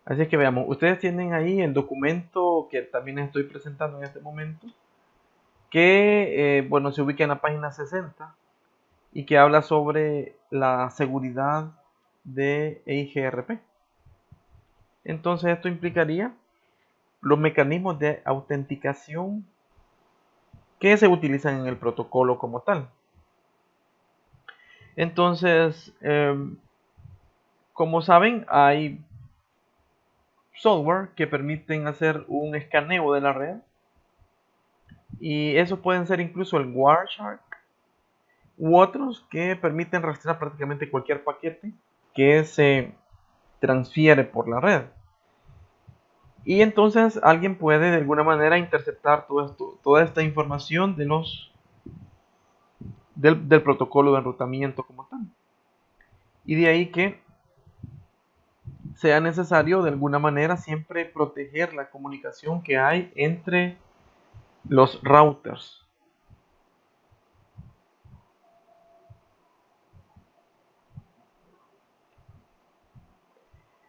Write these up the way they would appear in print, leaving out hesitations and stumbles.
Así es que veamos, ustedes tienen ahí el documento que también estoy presentando en este momento, que bueno, se ubica en la página 60 y que habla sobre la seguridad de EIGRP. Entonces esto implicaría los mecanismos de autenticación que se utilizan en el protocolo como tal. Entonces, como saben, hay software que permiten hacer un escaneo de la red y eso pueden ser incluso el Wireshark u otros que permiten rastrear prácticamente cualquier paquete que se transfiere por la red. Y entonces alguien puede de alguna manera interceptar todo esto, toda esta información de del protocolo de enrutamiento como tal. Y de ahí que sea necesario de alguna manera siempre proteger la comunicación que hay entre los routers.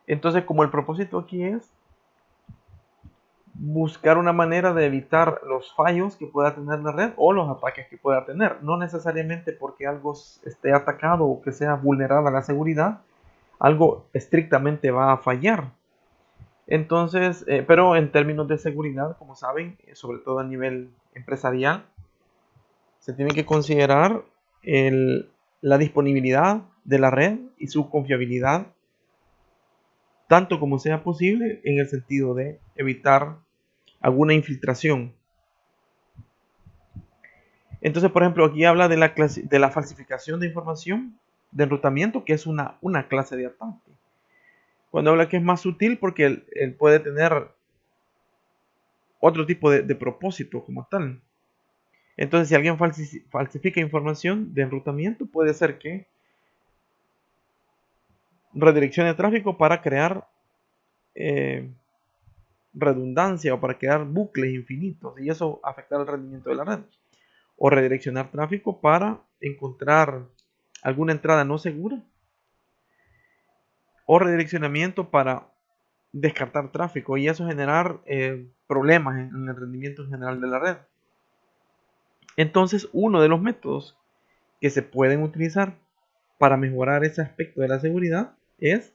Entonces, como el propósito aquí es buscar una manera de evitar los fallos que pueda tener la red o los ataques que pueda tener, no necesariamente porque algo esté atacado o que sea vulnerada la seguridad, algo estrictamente va a fallar. Entonces, pero en términos de seguridad, como saben, sobre todo a nivel empresarial, se tiene que considerar la disponibilidad de la red y su confiabilidad, tanto como sea posible, en el sentido de evitar alguna infiltración. Entonces, por ejemplo, aquí habla de la falsificación de información de enrutamiento, que es una clase de ataque. Cuando habla que es más sutil, porque él puede tener otro tipo de propósito como tal. Entonces, si alguien falsifica información de enrutamiento, puede ser que redireccione tráfico para crear eh, redundancia o para crear bucles infinitos y eso afectar el rendimiento de la red. O redireccionar tráfico para encontrar alguna entrada no segura. O redireccionamiento para descartar tráfico y eso generar problemas en el rendimiento en general de la red. Entonces, uno de los métodos que se pueden utilizar para mejorar ese aspecto de la seguridad es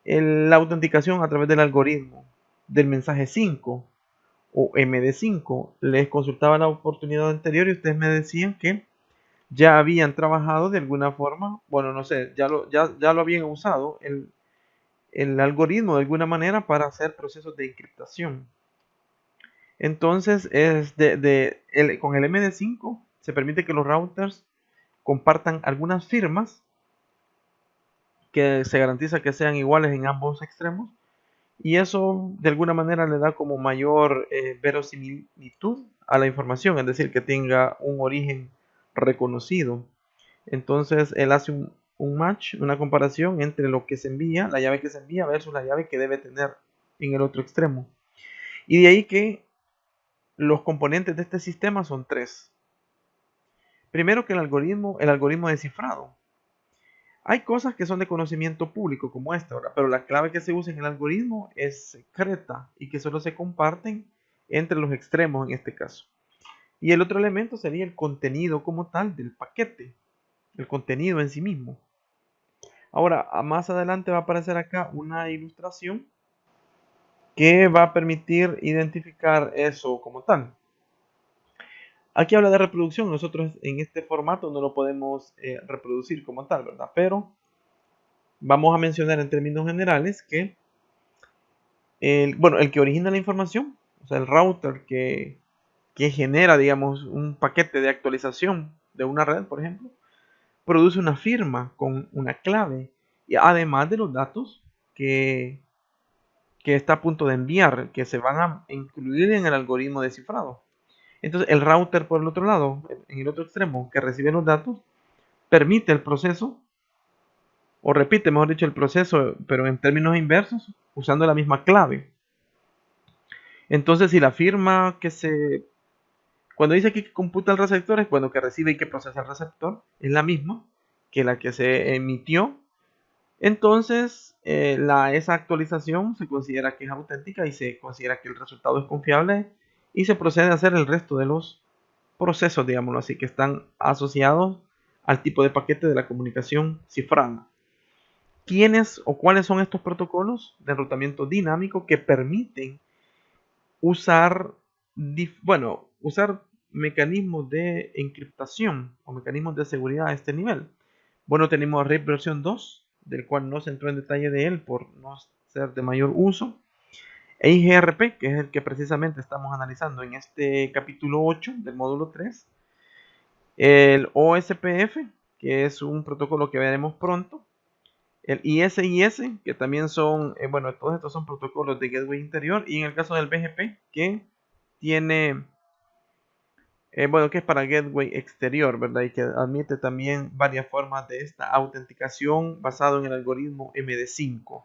la autenticación a través del algoritmo del mensaje 5 o MD5. Les consultaba la oportunidad anterior y ustedes me decían que ya habían trabajado de alguna forma, bueno, no sé, ya lo habían usado el algoritmo de alguna manera para hacer procesos de encriptación. Entonces, con el MD5 se permite que los routers compartan algunas firmas que se garantiza que sean iguales en ambos extremos y eso de alguna manera le da como mayor verosimilitud a la información, es decir, que tenga un origen reconocido. Entonces él hace un match, una comparación entre lo que se envía, la llave que se envía versus la llave que debe tener en el otro extremo. Y de ahí que los componentes de este sistema son tres. Primero que el algoritmo de cifrado. Hay cosas que son de conocimiento público como esta, ¿verdad? Pero la clave que se usa en el algoritmo es secreta y que solo se comparten entre los extremos en este caso. Y el otro elemento sería el contenido como tal del paquete, el contenido en sí mismo. Ahora, más adelante va a aparecer acá una ilustración que va a permitir identificar eso como tal. Aquí habla de reproducción, nosotros en este formato no lo podemos reproducir como tal, ¿verdad? Pero vamos a mencionar en términos generales que el que origina la información, o sea, el router que genera, digamos, un paquete de actualización de una red, por ejemplo, produce una firma con una clave, y además de los datos que está a punto de enviar, que se van a incluir en el algoritmo de cifrado. Entonces, el router, por el otro lado, en el otro extremo, que recibe los datos, permite el proceso, o repite, mejor dicho, el proceso, pero en términos inversos, usando la misma clave. Entonces, si la firma que se... Cuando dice aquí que computa el receptor, es cuando que recibe y que procesa el receptor, es la misma que la que se emitió Entonces, esa actualización se considera que es auténtica y se considera que el resultado es confiable y se procede a hacer el resto de los procesos, digámoslo así, que están asociados al tipo de paquete de la comunicación cifrada. ¿Quiénes o cuáles son estos protocolos de enrutamiento dinámico que permiten usar mecanismos de encriptación o mecanismos de seguridad a este nivel? Bueno, tenemos RIP versión 2, del cual no se entró en detalle de él por no ser de mayor uso. EIGRP, que es el que precisamente estamos analizando en este capítulo 8 del módulo 3. El OSPF, que es un protocolo que veremos pronto. El ISIS, que también son, todos estos son protocolos de gateway interior. Y en el caso del BGP, que tiene, que es para gateway exterior, ¿verdad? Y que admite también varias formas de esta autenticación basado en el algoritmo MD5.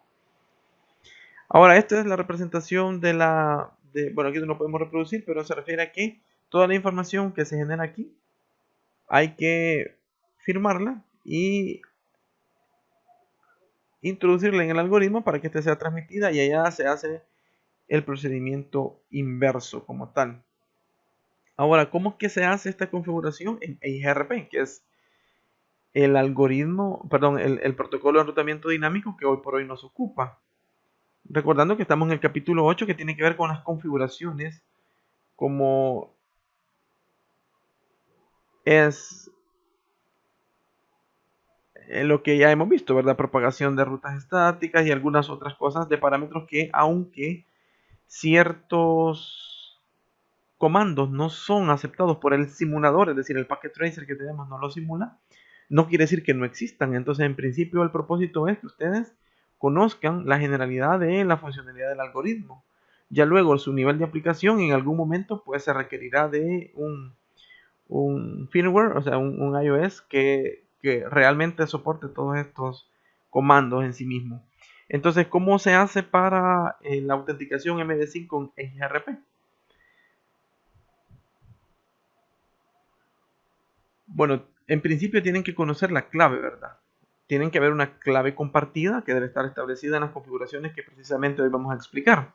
Ahora, esta es la representación aquí no lo podemos reproducir, pero se refiere a que toda la información que se genera aquí hay que firmarla y introducirla en el algoritmo para que ésta sea transmitida, y allá se hace el procedimiento inverso como tal. Ahora, ¿cómo es que se hace esta configuración en EIGRP? Que es el algoritmo, perdón, el protocolo de enrutamiento dinámico que hoy por hoy nos ocupa. Recordando que estamos en el capítulo 8, que tiene que ver con las configuraciones, como es lo que ya hemos visto, ¿verdad? Propagación de rutas estáticas y algunas otras cosas de parámetros que, aunque ciertos comandos no son aceptados por el simulador, es decir, el packet tracer que tenemos no lo simula, no quiere decir que no existan. Entonces, en principio, el propósito es que ustedes conozcan la generalidad de la funcionalidad del algoritmo. Ya luego, su nivel de aplicación en algún momento pues se requerirá de un firmware, o sea, un iOS que realmente soporte todos estos comandos en sí mismo. Entonces, ¿cómo se hace para la autenticación MD5 en EIGRP? Bueno, en principio tienen que conocer la clave, ¿verdad? Tienen que haber una clave compartida que debe estar establecida en las configuraciones que precisamente hoy vamos a explicar.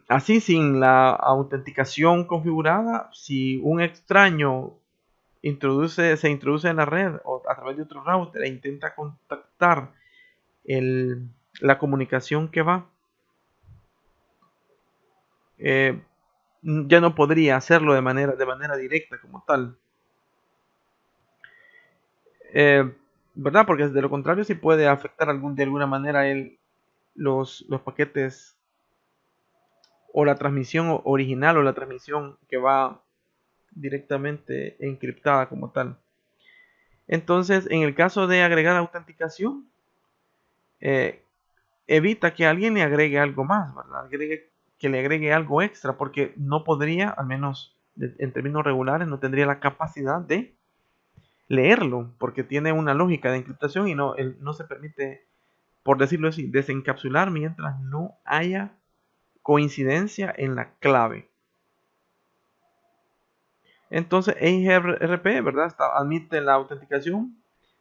Así, sin la autenticación configurada, si un extraño se introduce en la red o a través de otro router e intenta contactar la comunicación que va, ya no podría hacerlo de manera directa como tal. ¿Verdad? Porque de lo contrario sí puede afectar de alguna manera los paquetes o la transmisión original o la transmisión que va directamente encriptada como tal. Entonces, en el caso de agregar autenticación, evita que alguien le agregue algo más, ¿verdad? Que le agregue algo extra, porque no podría, al menos en términos regulares, no tendría la capacidad de leerlo, porque tiene una lógica de encriptación y no se permite, por decirlo así, desencapsular mientras no haya coincidencia en la clave. Entonces, EIGRP, ¿verdad? Admite la autenticación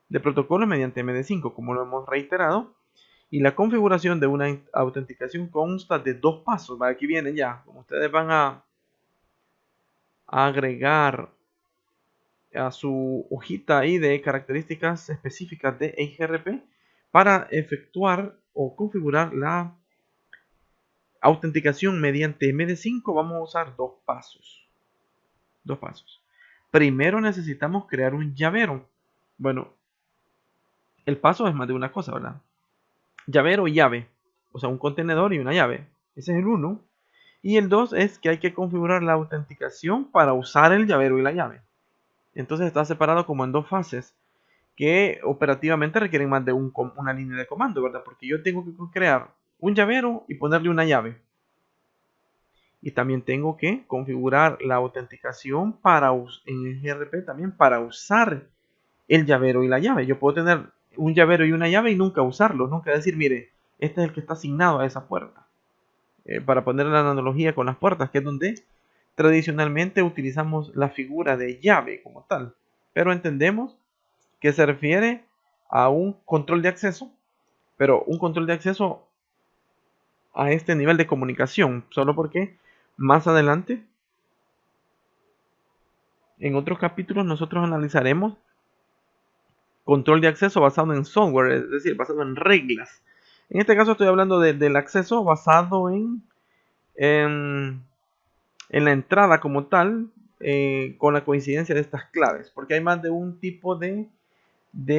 de protocolos mediante MD5, como lo hemos reiterado, y la configuración de una autenticación consta de 2 pasos. ¿Vale? Aquí vienen ya, como ustedes van a agregar a su hojita ahí de características específicas de EIGRP para efectuar o configurar la autenticación mediante MD5, vamos a usar 2 pasos. 2 pasos. Primero necesitamos crear un llavero. Bueno, el paso es más de una cosa, ¿verdad? Llavero y llave. O sea, un contenedor y una llave. Ese es el 1. Y el 2 es que hay que configurar la autenticación para usar el llavero y la llave. Entonces está separado como en 2 fases que operativamente requieren más de una línea de comando, ¿verdad? Porque yo tengo que crear un llavero y ponerle una llave. Y también tengo que configurar la autenticación en el EIGRP también para usar el llavero y la llave. Yo puedo tener un llavero y una llave y nunca usarlo, nunca decir, mire, este es el que está asignado a esa puerta. Para poner la analogía con las puertas, que es donde tradicionalmente utilizamos la figura de llave como tal. Pero entendemos que se refiere a un control de acceso, pero un control de acceso a este nivel de comunicación, solo porque más adelante, en otros capítulos, nosotros analizaremos control de acceso basado en software, es decir, basado en reglas. En este caso estoy hablando del acceso basado en, en la entrada como tal, con la coincidencia de estas claves, porque hay más de un tipo de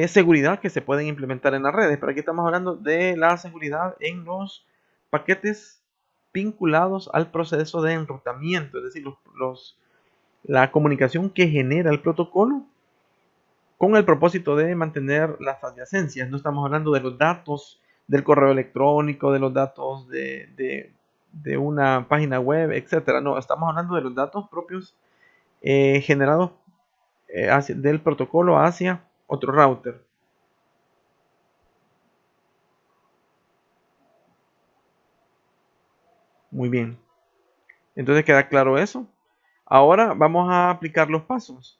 seguridad que se pueden implementar en las redes, pero aquí estamos hablando de la seguridad en los paquetes vinculados al proceso de enrutamiento, es decir, la comunicación que genera el protocolo con el propósito de mantener las adyacencias. No estamos hablando de los datos del correo electrónico, de los datos de una página web, etcétera. No, estamos hablando de los datos propios generados del protocolo hacia otro router. Muy bien. Entonces queda claro eso. Ahora vamos a aplicar los pasos.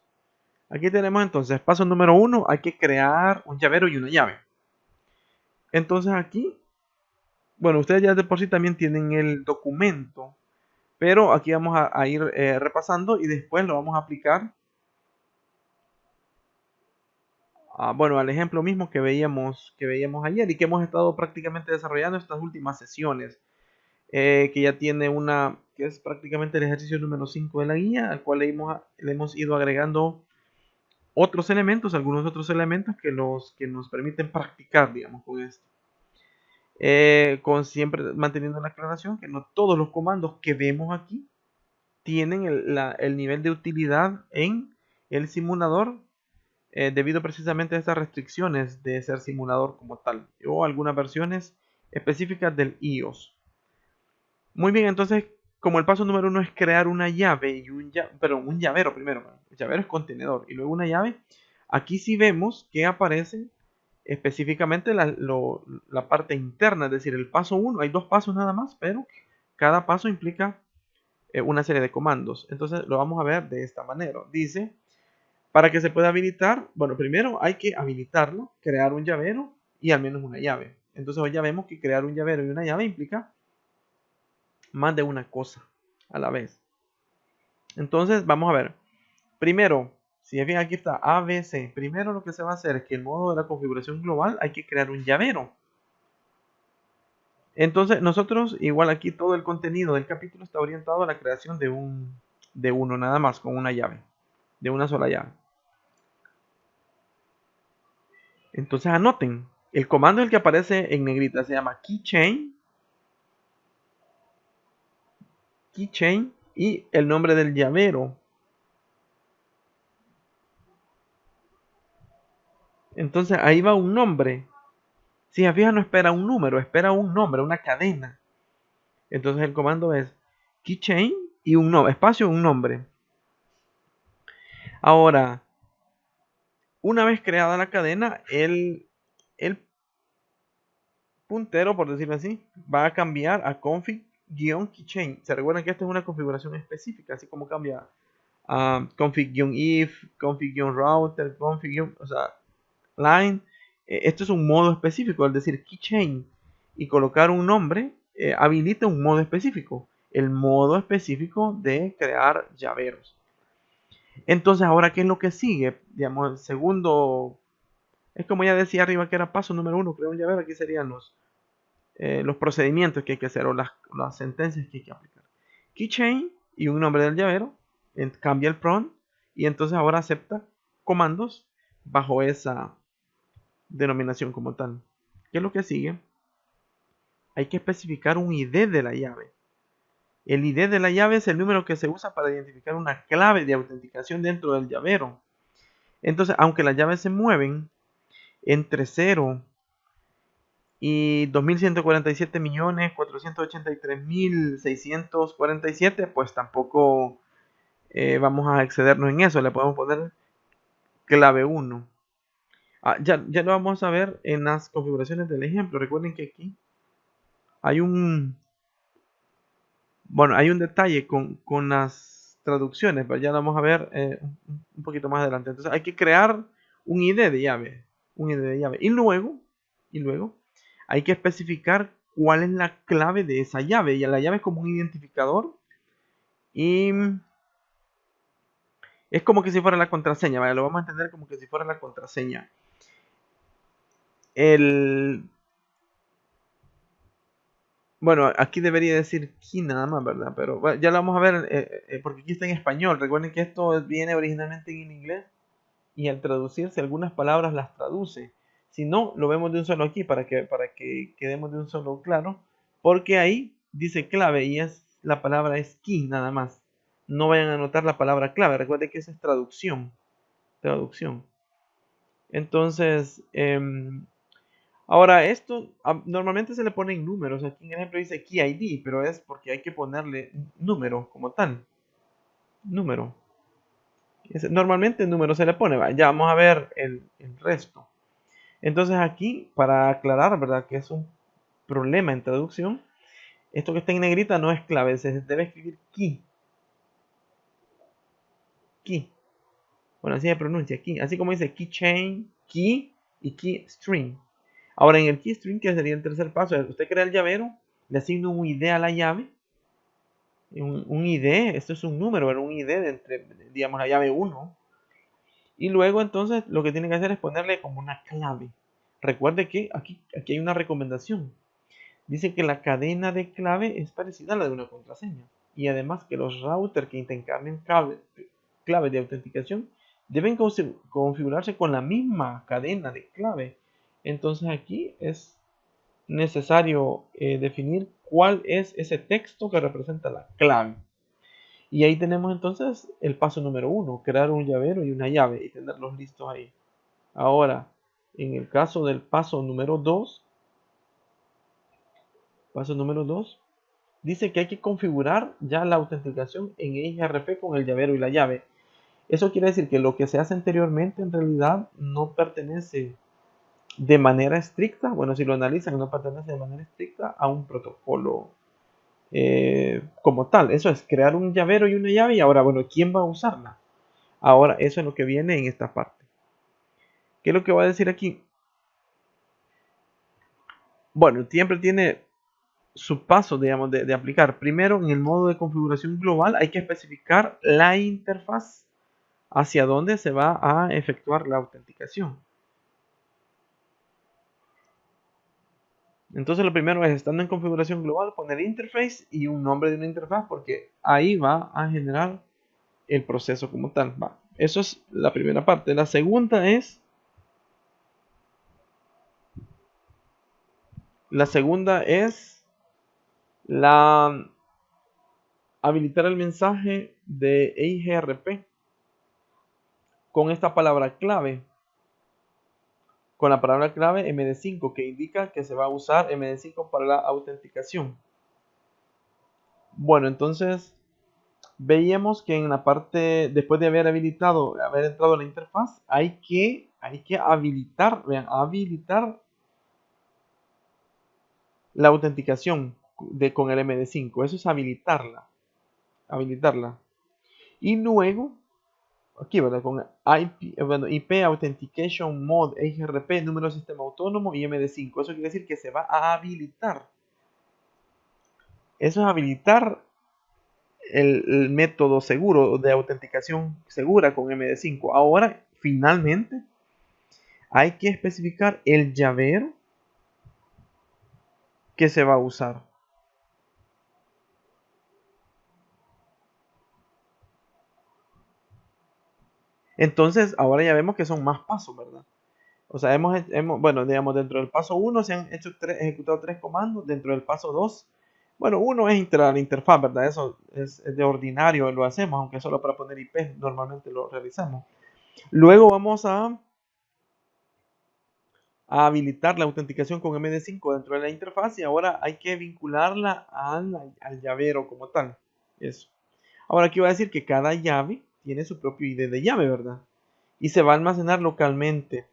Aquí tenemos entonces, paso número 1, hay que crear un llavero y una llave. Entonces aquí, bueno, ustedes ya de por sí también tienen el documento, pero aquí vamos a ir repasando y después lo vamos a aplicar bueno, al ejemplo mismo que veíamos ayer y que hemos estado prácticamente desarrollando estas últimas sesiones. Que ya tiene que es prácticamente el ejercicio número 5 de la guía, al cual le hemos ido agregando otros elementos, algunos otros elementos que nos permiten practicar, digamos, con esto. Con siempre manteniendo la aclaración que no todos los comandos que vemos aquí tienen el nivel de utilidad en el simulador, debido precisamente a estas restricciones de ser simulador como tal, o algunas versiones específicas del iOS. Muy bien, entonces, como el paso número 1 es crear una llave y un llavero primero. El llavero es contenedor y luego una llave. Aquí sí vemos que aparece específicamente la parte interna, es decir, el paso 1. Hay dos pasos nada más, pero cada paso implica una serie de comandos. Entonces lo vamos a ver de esta manera. Dice, para que se pueda habilitar, bueno, primero hay que habilitarlo, crear un llavero y al menos una llave. Entonces hoy ya vemos que crear un llavero y una llave implica más de una cosa a la vez. Entonces vamos a ver. Primero, si bien aquí está ABC, primero lo que se va a hacer es que en modo de la configuración global hay que crear un llavero. Entonces nosotros, igual aquí todo el contenido del capítulo está orientado a la creación de uno nada más, con una llave, de una sola llave. Entonces anoten, el comando el que aparece en negrita se llama keychain y el nombre del llavero. Entonces ahí va un nombre. Si se fija, no espera un número, espera un nombre, una cadena. Entonces el comando es keychain y un nombre, espacio, un nombre. Ahora, una vez creada la cadena, el puntero, por decirlo así, va a cambiar a config-keychain. Se recuerdan que esta es una configuración específica, así como cambia a config-if, config-router, o sea, line. Esto es un modo específico, es decir, keychain y colocar un nombre habilita un modo específico, el modo específico de crear llaveros. Entonces, ahora, ¿qué es lo que sigue? Digamos, el segundo, es como ya decía arriba que era paso número 1, crear un llavero. Aquí serían los procedimientos que hay que hacer o las sentencias que hay que aplicar. Keychain y un nombre del llavero, cambia el prompt y entonces ahora acepta comandos bajo esa denominación como tal. ¿Qué es lo que sigue? Hay que especificar un ID de la llave. El ID de la llave es el número que se usa para identificar una clave de autenticación dentro del llavero. Entonces, aunque las llaves se mueven entre 0 y 2.147.483.647, pues tampoco vamos a excedernos en eso. Le podemos poner clave 1. Ya lo vamos a ver en las configuraciones del ejemplo. Recuerden que aquí hay un detalle con las traducciones, pero ya lo vamos a ver un poquito más adelante. Entonces hay que crear un ID de llave. un ID de llave. Y luego hay que especificar cuál es la clave de esa llave. Y la llave es como un identificador y es como que si fuera la contraseña, ¿vale? Lo vamos a entender como que si fuera la contraseña. Bueno, aquí debería decir key nada más, ¿verdad? Pero bueno, ya lo vamos a ver porque aquí está en español. Recuerden que esto viene originalmente en inglés y al traducirse algunas palabras las traduce. Si no, lo vemos de un solo aquí para que quedemos de un solo claro. Porque ahí dice clave y la palabra es key nada más. No vayan a anotar la palabra clave. Recuerden que esa es traducción. Entonces, ahora esto normalmente se le ponen números. Aquí en el ejemplo dice key ID, pero es porque hay que ponerle número como tal. Número. Normalmente el número se le pone. Ya vamos a ver el resto. Entonces aquí, para aclarar, ¿verdad? Que es un problema en traducción. Esto que está en negrita no es clave, se debe escribir key. Key. Bueno, así se pronuncia key. Así como dice keychain, key y key string. Ahora en el key string, que sería el tercer paso, usted crea el llavero, le asigna un ID a la llave. Un ID, esto es un número, un ID de entre, digamos, la llave 1. Y luego entonces lo que tiene que hacer es ponerle como una clave. Recuerde que aquí hay una recomendación. Dice que la cadena de clave es parecida a la de una contraseña. Y además que los routers que intercambian clave de autenticación deben configurarse con la misma cadena de clave. Entonces aquí es necesario definir cuál es ese texto que representa la clave. Y ahí tenemos entonces el paso número 1, crear un llavero y una llave y tenerlos listos ahí. Ahora, en el caso del paso número 2, dice que hay que configurar ya la autenticación en XRP con el llavero y la llave. Eso quiere decir que lo que se hace anteriormente en realidad no pertenece de manera estricta, bueno, si lo analizan, no pertenece de manera estricta a un protocolo como tal. Eso es crear un llavero y una llave y ahora, bueno, ¿quién va a usarla? Ahora, eso es lo que viene en esta parte. ¿Qué es lo que va a decir aquí? Bueno, siempre tiene su paso, digamos, de aplicar. Primero, en el modo de configuración global hay que especificar la interfaz hacia dónde se va a efectuar la autenticación. Entonces lo primero es, estando en configuración global, poner interface y un nombre de una interfaz porque ahí va a generar el proceso como tal. Va. Eso es la primera parte. La segunda es habilitar el mensaje de EIGRP con esta palabra clave. Con la palabra clave MD5 que indica que se va a usar MD5 para la autenticación. Bueno, entonces veíamos que en la parte, después de haber entrado a la interfaz, hay que habilitar, vean, habilitar la autenticación con el MD5. Eso es habilitarla. Y luego, aquí, ¿verdad? Con IP Authentication Mode, XRP, número de sistema autónomo y MD5. Eso quiere decir que se va a habilitar. Eso es habilitar el método seguro de autenticación segura con MD5. Ahora, finalmente, hay que especificar el llavero que se va a usar. Entonces, ahora ya vemos que son más pasos, ¿verdad? O sea, bueno, digamos, dentro del paso 1 se han ejecutado 3 comandos. Dentro del paso 2, bueno, uno es la interfaz, ¿verdad? Eso es de ordinario, lo hacemos, aunque solo para poner IP normalmente lo realizamos. Luego vamos a habilitar la autenticación con MD5 dentro de la interfaz y ahora hay que vincularla al llavero como tal. Eso. Ahora aquí va a decir que cada llave tiene su propio ID de llave, ¿verdad? Y se va a almacenar localmente.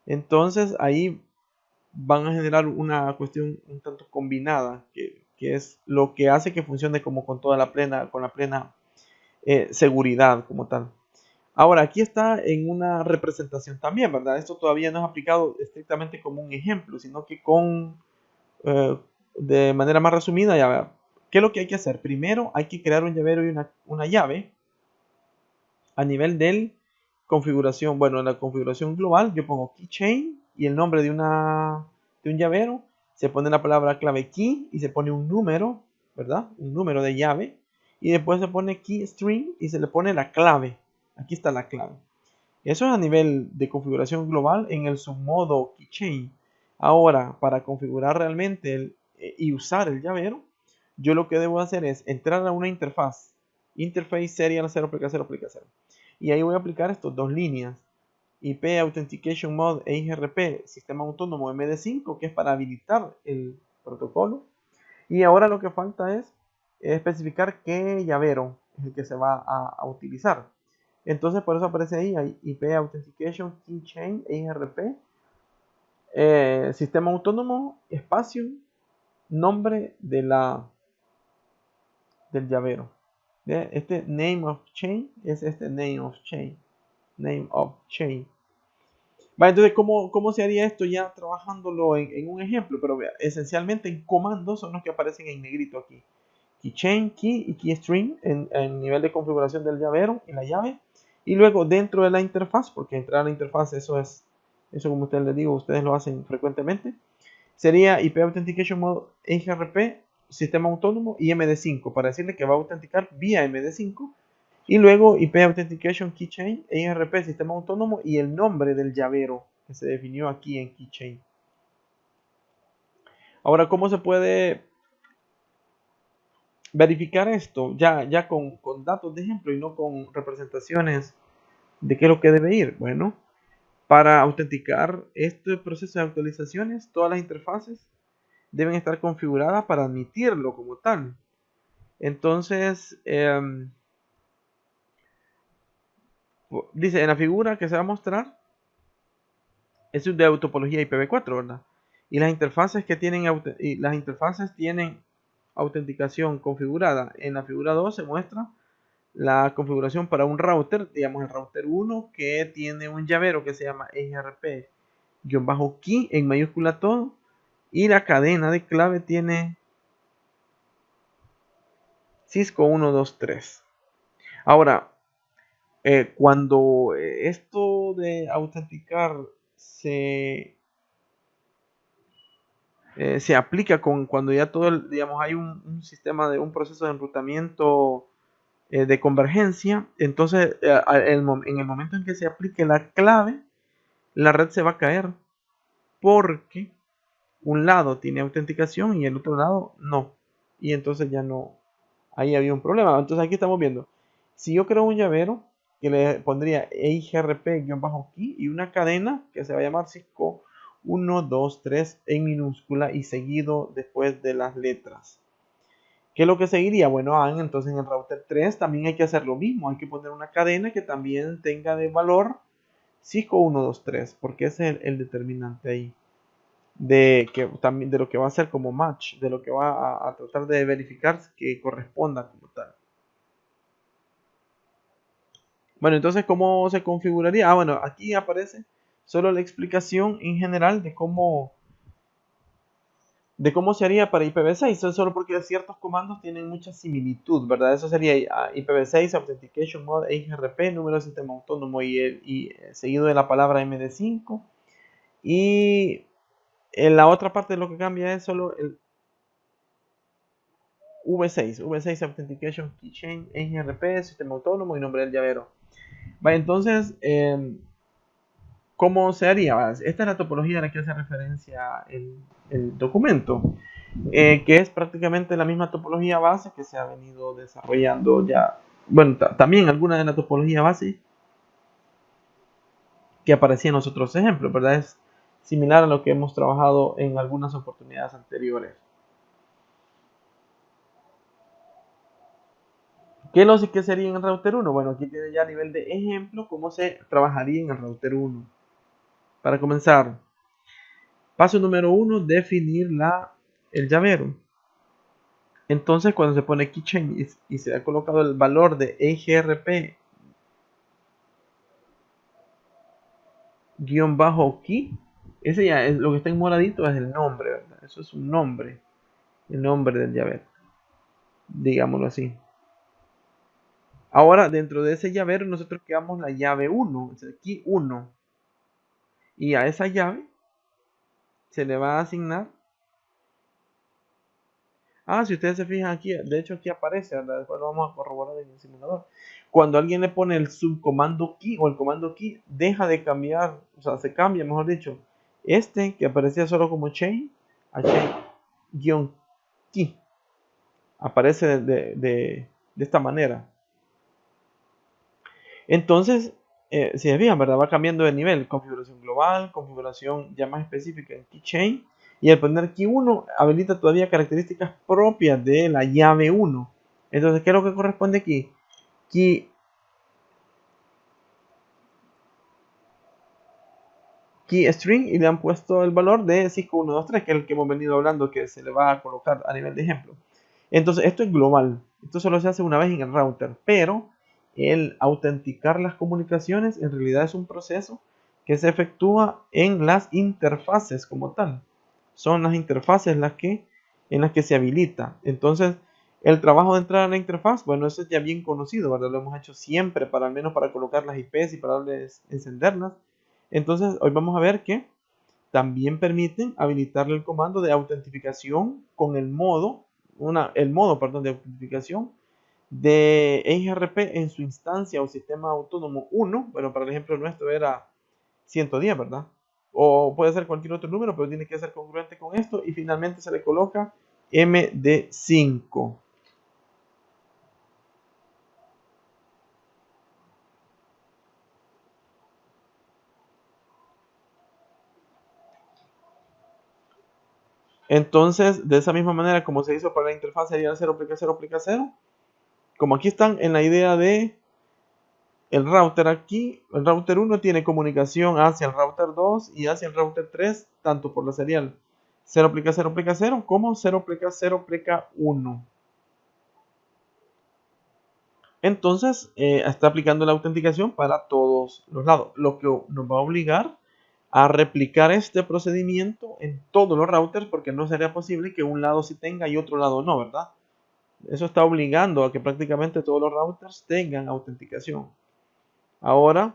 Entonces ahí van a generar una cuestión un tanto combinada, que es lo que hace que funcione como con la plena seguridad como tal. Ahora, aquí está en una representación también, ¿verdad? Esto todavía no es aplicado estrictamente como un ejemplo, sino que eh, de manera más resumida, ya ver, ¿qué es lo que hay que hacer? Primero hay que crear un llavero y una llave a nivel de configuración. Bueno, en la configuración global yo pongo keychain y el nombre de un llavero, se pone la palabra clave key y se pone un número, ¿verdad? Un número de llave, y después se pone key string y se le pone la clave. Aquí está la clave. Eso es a nivel de configuración global en el submodo keychain. Ahora, para configurar realmente y usar el llavero, yo lo que debo hacer es entrar a una interfaz. Interface serial 0.0.0. Y ahí voy a aplicar estas dos líneas. IP Authentication Mode e IGRP, Sistema Autónomo MD5, que es para habilitar el protocolo. Y ahora lo que falta es especificar qué llavero es el que se va a utilizar. Entonces por eso aparece ahí IP Authentication, Keychain, IGRP, Sistema Autónomo, espacio, nombre del llavero. ¿Ve? Este name of chain es este name of chain. Name of chain. Vale, entonces, ¿cómo se haría esto ya trabajándolo en un ejemplo? Pero vea, esencialmente en comandos son los que aparecen en negrito aquí. Keychain, key y keystring en nivel de configuración del llavero y la llave. Y luego dentro de la interfaz, porque entrar a la interfaz eso como ustedes les digo, ustedes lo hacen frecuentemente. Sería IP Authentication Mode IGRP, Sistema Autónomo y MD5 para decirle que va a autenticar vía MD5. Y luego IP Authentication Keychain, IGRP, Sistema Autónomo y el nombre del llavero que se definió aquí en Keychain. Ahora, ¿cómo se puede verificar esto? Ya con datos de ejemplo y no con representaciones de qué es lo que debe ir. Bueno, para autenticar este proceso de actualizaciones, todas las interfaces deben estar configuradas para admitirlo como tal. Entonces, dice en la figura que se va a mostrar, es de topología IPv4, ¿verdad? Y las interfaces tienen autenticación configurada. En la figura 2 se muestra la configuración para un router, digamos el router 1, que tiene un llavero que se llama IGRP-key en mayúscula todo, y la cadena de clave tiene Cisco 123. Ahora, cuando esto de autenticar se aplica cuando ya digamos, hay un sistema de un proceso de enrutamiento de convergencia, entonces en el momento en que se aplique la clave, la red se va a caer porque un lado tiene autenticación y el otro lado no. Y entonces ya no, ahí había un problema. Entonces aquí estamos viendo, si yo creo un llavero que le pondría IGRP-key y una cadena que se va a llamar Cisco 1, 2, 3 en minúscula y seguido después de las letras. ¿Qué es lo que seguiría? Bueno, entonces en el router 3 también hay que hacer lo mismo. Hay que poner una cadena que también tenga de valor Cisco 1, 2, 3, porque ese es el determinante ahí. De lo que va a hacer como match, de lo que va a tratar de verificar que corresponda como tal. Bueno, entonces, ¿cómo se configuraría? Bueno, aquí aparece solo la explicación en general de cómo se haría para IPv6. Eso es solo porque ciertos comandos tienen mucha similitud, ¿verdad? Eso sería IPv6, Authentication Mode, IGRP, número de sistema autónomo y seguido de la palabra MD5. Y en la otra parte de lo que cambia es solo el V6 Authentication Keychain, IGRP, sistema autónomo y nombre del llavero. Vale, entonces, ¿cómo se haría? Esta es la topología a la que hace referencia el documento, que es prácticamente la misma topología base que se ha venido desarrollando ya. Bueno, también alguna de la topología base que aparecía en los otros ejemplos, ¿verdad? Es similar a lo que hemos trabajado en algunas oportunidades anteriores. ¿Qué sería en el router 1? Bueno, aquí tiene ya a nivel de ejemplo cómo se trabajaría en el router 1. Para comenzar, paso número 1, definir el llavero. Entonces, cuando se pone keychain y se ha colocado el valor de IGRP guión bajo key. Ese ya es lo que está en moradito, es el nombre, ¿verdad? Eso es un nombre, el nombre del llavero, digámoslo así. Ahora, dentro de ese llavero, nosotros creamos la llave 1, es el key 1. Y a esa llave se le va a asignar. Si ustedes se fijan aquí, de hecho aquí aparece, ¿verdad? Después lo vamos a corroborar en el simulador. Cuando alguien le pone el subcomando key o el comando key, deja de cambiar, o sea, se cambia, mejor dicho, este que aparecía solo como chain, a chain-key. Aparece de esta manera. Entonces, si se fijan, ¿verdad? Va cambiando de nivel, configuración global, configuración ya más específica en keychain, y al poner key 1 habilita todavía características propias de la llave 1. Entonces, ¿qué es lo que corresponde aquí? Key string, y le han puesto el valor de 5123, que es el que hemos venido hablando, que se le va a colocar a nivel de ejemplo. Entonces, esto es global. Esto solo se hace una vez en el router, pero el autenticar las comunicaciones en realidad es un proceso que se efectúa en las interfaces como tal. Son las interfaces en las que se habilita. Entonces, el trabajo de entrar a la interfaz, bueno, eso es ya bien conocido, ¿verdad? Lo hemos hecho siempre, al menos para colocar las IPs y para darles, encenderlas. Entonces, hoy vamos a ver que también permiten habilitarle el comando de autentificación con el modo, de autentificación de EIGRP en su instancia o sistema autónomo 1. Bueno, para el ejemplo nuestro era 110, ¿verdad? O puede ser cualquier otro número, pero tiene que ser congruente con esto. Y finalmente se le coloca MD5. Entonces, de esa misma manera como se hizo para la interfaz serial 0, 0, 0, como aquí están en la idea de el router aquí, el router 1 tiene comunicación hacia el router 2 y hacia el router 3, tanto por la serial 0, 0, 0 como 0, 0, 1. Entonces, está aplicando la autenticación para todos los lados, lo que nos va a obligar a replicar este procedimiento en todos los routers, porque no sería posible que un lado sí tenga y otro lado no, ¿verdad? Eso está obligando a que prácticamente todos los routers tengan autenticación. Ahora,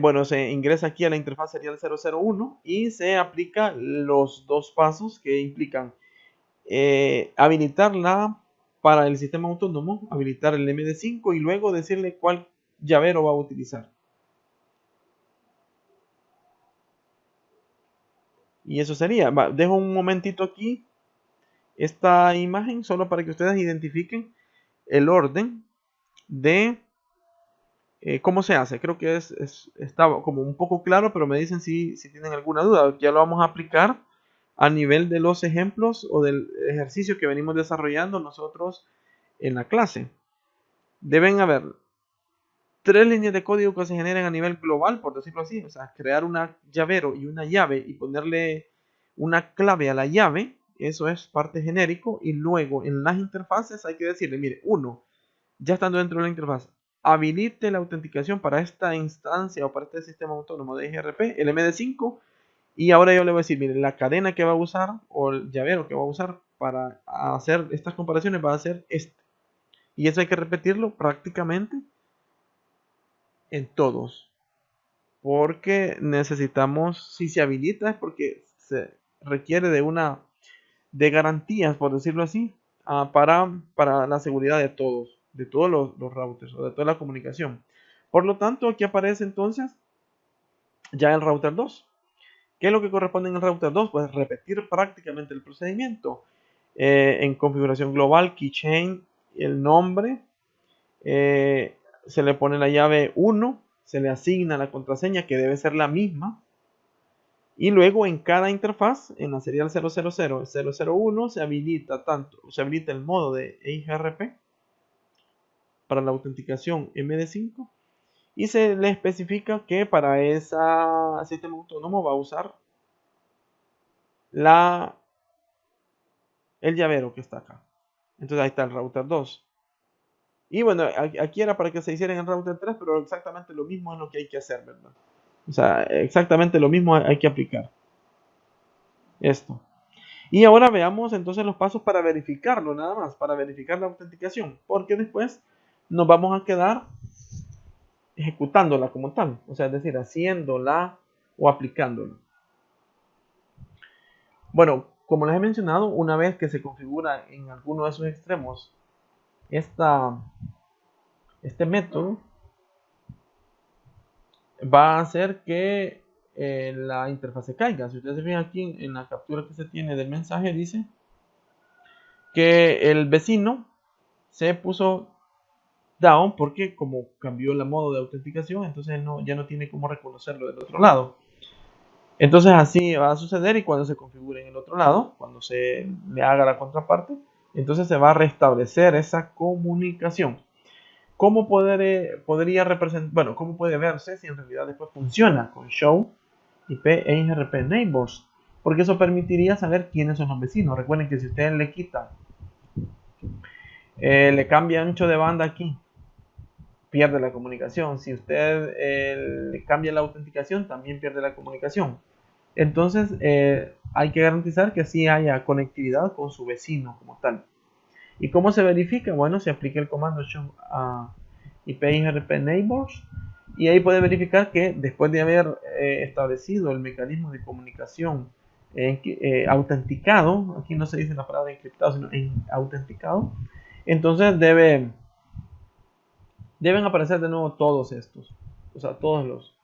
bueno, se ingresa aquí a la interfaz serial 001 y se aplica los dos pasos que implican habilitarla para el sistema autónomo, habilitar el MD5 y luego decirle cuál llavero va a utilizar. Y eso sería. Dejo un momentito aquí esta imagen solo para que ustedes identifiquen el orden de cómo se hace. Creo que está como un poco claro, pero me dicen si tienen alguna duda. Ya lo vamos a aplicar a nivel de los ejemplos o del ejercicio que venimos desarrollando nosotros en la clase. Deben haber 3 líneas de código que se generen a nivel global, por decirlo así. O sea, crear una llavero y una llave y ponerle una clave a la llave. Eso es parte genérico. Y luego en las interfaces hay que decirle, mire, uno, ya estando dentro de la interfaz, habilite la autenticación para esta instancia o para este sistema autónomo de IGRP, el MD5. Y ahora yo le voy a decir, mire, la cadena que va a usar o el llavero que va a usar para hacer estas comparaciones va a ser este. Y eso hay que repetirlo prácticamente en todos. Porque necesitamos, si se habilita es porque se requiere de garantías, por decirlo así, para la seguridad de todos los routers o de toda la comunicación. Por lo tanto, aquí aparece entonces ya el router 2. ¿Qué es lo que corresponde en el router 2? Pues repetir prácticamente el procedimiento. En configuración global, keychain, el nombre, se le pone la llave 1, se le asigna la contraseña que debe ser la misma. Y luego en cada interfaz, en la serial 000 001, se habilita el modo de EIGRP para la autenticación MD5 y se le especifica que para ese sistema autónomo va a usar el llavero que está acá. Entonces ahí está el router 2. Y bueno, aquí era para que se hiciera en el router 3, pero exactamente lo mismo es lo que hay que hacer, ¿verdad? O sea, exactamente lo mismo hay que aplicar. Esto. Y ahora veamos entonces los pasos para verificarlo, nada más, para verificar la autenticación, porque después nos vamos a quedar ejecutándola como tal, o sea, es decir, haciéndola o aplicándola. Bueno, como les he mencionado, una vez que se configura en alguno de sus extremos este método, va a hacer que la interfase caiga. Si ustedes se fijan aquí en la captura que se tiene del mensaje, dice que el vecino se puso down porque como cambió el modo de autenticación, entonces ya no tiene cómo reconocerlo del otro lado. Entonces así va a suceder, y cuando se configure en el otro lado, cuando se le haga la contraparte, entonces se va a restablecer esa comunicación. ¿Cómo podría representar, bueno, cómo puede verse si en realidad después funciona con show IP e IGRP neighbors? Porque eso permitiría saber quiénes son los vecinos. Recuerden que si usted le quita, le cambia ancho de banda aquí, pierde la comunicación. Si usted le cambia la autenticación, también pierde la comunicación. Entonces hay que garantizar que sí haya conectividad con su vecino como tal. ¿Y cómo se verifica? Bueno, se aplica el comando show IP IGRP neighbors, y ahí puede verificar que después de haber establecido el mecanismo de comunicación autenticado, aquí no se dice la palabra encriptado, sino autenticado, entonces deben aparecer de nuevo todos estos, o sea, todos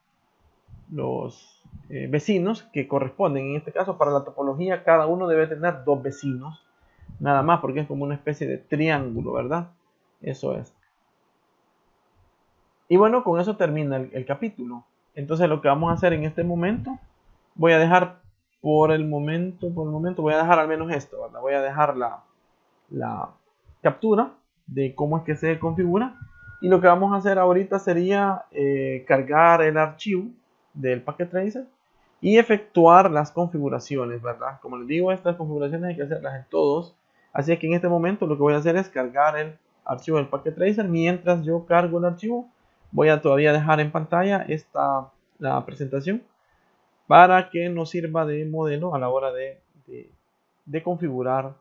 los vecinos que corresponden. En este caso, para la topología, cada uno debe tener 2 vecinos, nada más, porque es como una especie de triángulo, ¿verdad? Eso es. Y bueno, con eso termina el capítulo. Entonces lo que vamos a hacer en este momento, voy a dejar por el momento, voy a dejar al menos esto, ¿verdad? Voy a dejar la captura de cómo es que se configura. Y lo que vamos a hacer ahorita sería cargar el archivo del Packet Tracer y efectuar las configuraciones, ¿verdad? Como les digo, estas configuraciones hay que hacerlas en todos. Así que en este momento lo que voy a hacer es cargar el archivo del Packet Tracer. Mientras yo cargo el archivo, voy a todavía dejar en pantalla la presentación para que nos sirva de modelo a la hora de configurar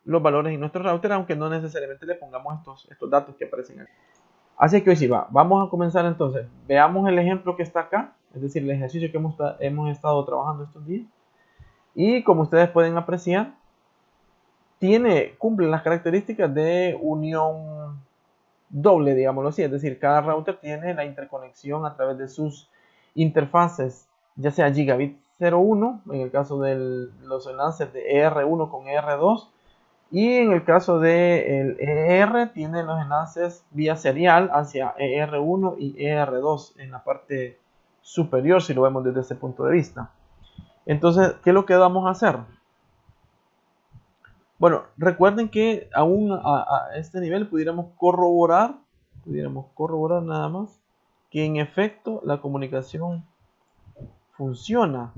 los valores en nuestro router, aunque no necesariamente le pongamos estos datos que aparecen aquí. Así que hoy sí vamos a comenzar entonces. Veamos el ejemplo que está acá, es decir, el ejercicio que hemos estado trabajando estos días. Y como ustedes pueden apreciar, cumple las características de unión doble, digámoslo así, es decir, cada router tiene la interconexión a través de sus interfaces, ya sea gigabit 01, en el caso de los enlaces de ER1 con ER2, y en el caso del ER tiene los enlaces vía serial hacia ER1 y ER2 en la parte superior, si lo vemos desde ese punto de vista. Entonces, ¿qué es lo que vamos a hacer? Bueno, recuerden que aún a este nivel pudiéramos corroborar nada más que en efecto la comunicación funciona.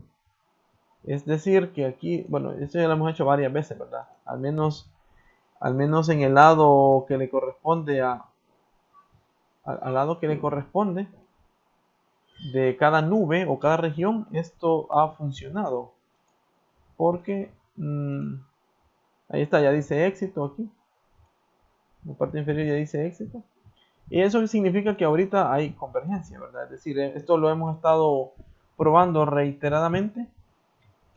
Es decir, que aquí, bueno, esto ya lo hemos hecho varias veces, ¿verdad? Al menos en el lado que le corresponde al lado que le corresponde de cada nube o cada región, esto ha funcionado. Porque ahí está, ya dice éxito aquí. La parte inferior ya dice éxito. Y eso significa que ahorita hay convergencia, ¿verdad? Es decir, esto lo hemos estado probando reiteradamente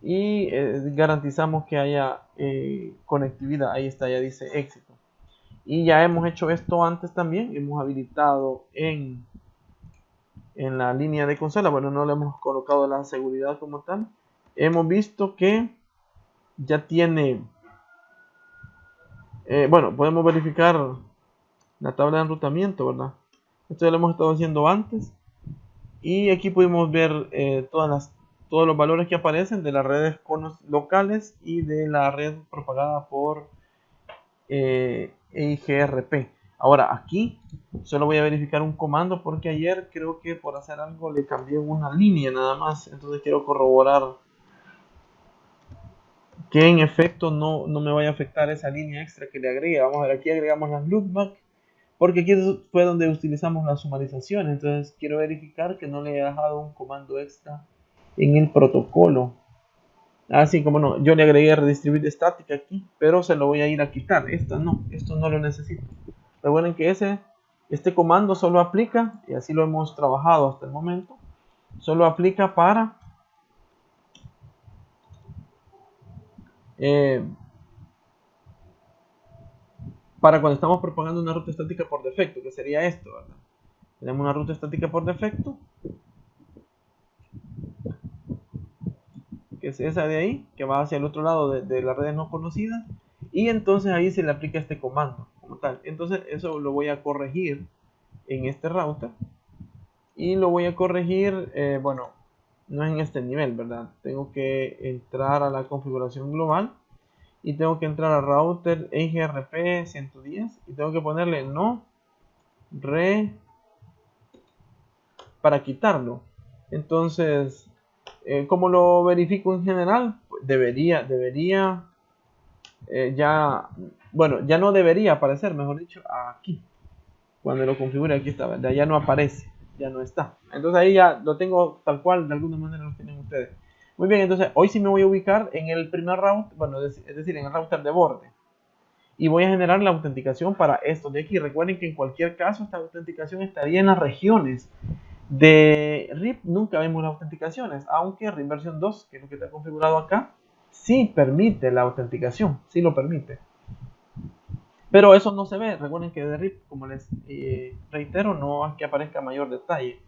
y garantizamos que haya conectividad. Ahí está, ya dice éxito. Y ya hemos hecho esto antes también. Hemos habilitado en la línea de consola. Bueno, no le hemos colocado la seguridad como tal. Hemos visto que ya tiene... bueno, podemos verificar la tabla de enrutamiento, ¿verdad? Esto ya lo hemos estado haciendo antes. Y aquí pudimos ver todos los valores que aparecen de las redes locales y de la red propagada por IGRP. Ahora aquí solo voy a verificar un comando porque ayer creo que por hacer algo le cambié una línea nada más. Entonces quiero corroborar que en efecto no me vaya a afectar esa línea extra que le agregue. Vamos a ver, aquí agregamos las loopback porque aquí fue donde utilizamos la sumarización. Entonces quiero verificar que no le he dejado un comando extra en el protocolo. Así como no, yo le agregué redistribuir estática aquí, pero se lo voy a ir a quitar. Esto no lo necesito. Recuerden que este comando solo aplica, y así lo hemos trabajado hasta el momento, solo aplica para cuando estamos propagando una ruta estática por defecto, que sería esto, ¿verdad? Tenemos una ruta estática por defecto, que es esa de ahí, que va hacia el otro lado de las redes no conocidas, y entonces ahí se le aplica este comando como tal. Entonces eso lo voy a corregir en este router, y lo voy a corregir, bueno, no es en este nivel, ¿verdad? Tengo que entrar a la configuración global, y tengo que entrar a router EIGRP 110, y tengo que ponerle no re para quitarlo. Entonces, ¿cómo lo verifico en general? Pues debería ya, bueno, ya no debería aparecer, mejor dicho, aquí. Cuando lo configure, aquí está, ¿verdad? Ya no aparece, ya no está. Entonces ahí ya lo tengo tal cual, de alguna manera lo tienen ustedes. Muy bien, entonces hoy sí me voy a ubicar en el primer router, bueno, es decir, en el router de borde. Y voy a generar la autenticación para esto de aquí. Recuerden que en cualquier caso esta autenticación estaría en las regiones. De RIP nunca vemos las autenticaciones, aunque RIP versión 2, que es lo que está configurado acá, sí permite la autenticación, sí lo permite. Pero eso no se ve. Recuerden que de RIP, como les reitero, no es que aparezca mayor detalle.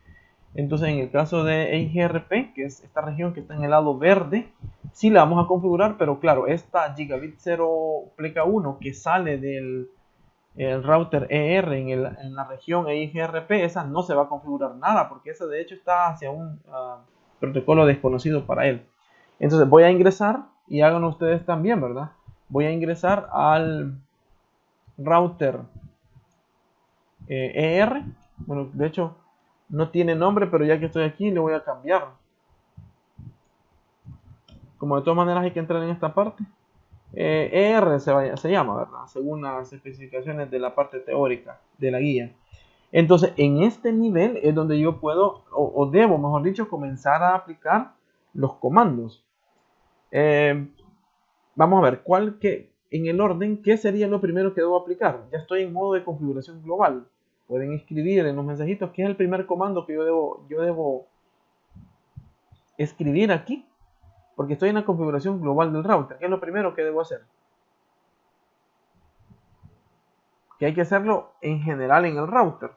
Entonces en el caso de EIGRP, que es esta región que está en el lado verde, sí la vamos a configurar, pero claro, esta Gigabit 0 pleca 1 que sale del router ER en la región EIGRP, esa no se va a configurar nada, porque esa de hecho está hacia un protocolo desconocido para él. Entonces voy a ingresar, y hagan ustedes también, ¿verdad? Voy a ingresar al router ER. Bueno, de hecho no tiene nombre, pero ya que estoy aquí le voy a cambiar. Como de todas maneras hay que entrar en esta parte. ER se llama, ¿verdad? Según las especificaciones de la parte teórica de la guía. Entonces, en este nivel es donde yo puedo, o debo, mejor dicho, comenzar a aplicar los comandos. Vamos a ver, en el orden, ¿qué sería lo primero que debo aplicar? Ya estoy en modo de configuración global. Pueden escribir en los mensajitos qué es el primer comando que yo debo escribir aquí, porque estoy en la configuración global del router. ¿Qué es lo primero que debo hacer? Que hay que hacerlo en general en el router.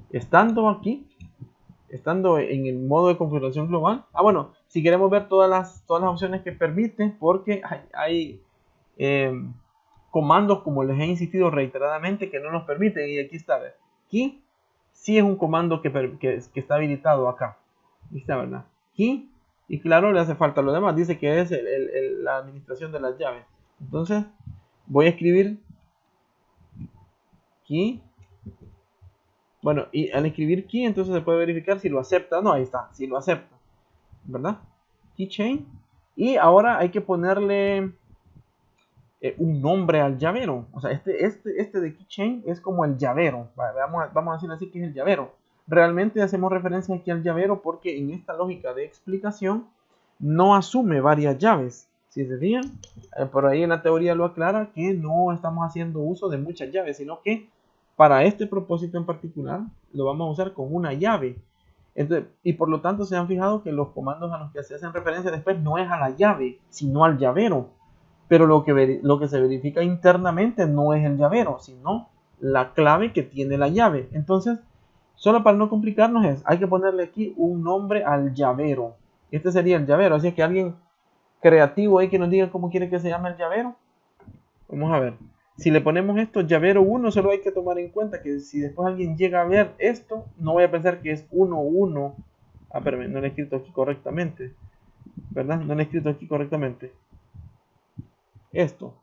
Estando aquí, estando en el modo de configuración global. Bueno, si queremos ver todas las opciones que permite, porque hay comandos, como les he insistido reiteradamente, que no nos permiten. Y aquí está, aquí sí es un comando que está habilitado acá. Aquí está, ¿verdad? Aquí, y claro, le hace falta lo demás. Dice que es la administración de las llaves. Entonces, voy a escribir aquí. Bueno, y al escribir key, entonces se puede verificar si lo acepta. No, ahí está, si lo acepta, ¿verdad? Keychain. Y ahora hay que ponerle un nombre al llavero. O sea, este de keychain es como el llavero. Vale, vamos a decir así que es el llavero. Realmente hacemos referencia aquí al llavero porque en esta lógica de explicación no asume varias llaves. Si se fijan, por ahí en la teoría lo aclara que no estamos haciendo uso de muchas llaves, sino que para este propósito en particular lo vamos a usar con una llave. Entonces, y por lo tanto se han fijado que los comandos a los que se hacen referencia después no es a la llave, sino al llavero. Pero lo que se verifica internamente no es el llavero, sino la clave que tiene la llave. Entonces, solo para no complicarnos hay que ponerle aquí un nombre al llavero. Este sería el llavero, así es que alguien creativo ahí que nos diga cómo quiere que se llame el llavero. Vamos a ver. Si le ponemos esto, llavero 1, solo hay que tomar en cuenta que si después alguien llega a ver esto, no voy a pensar que es 1, 1. Pero no lo he escrito aquí correctamente. ¿Verdad? No lo he escrito aquí correctamente. Esto.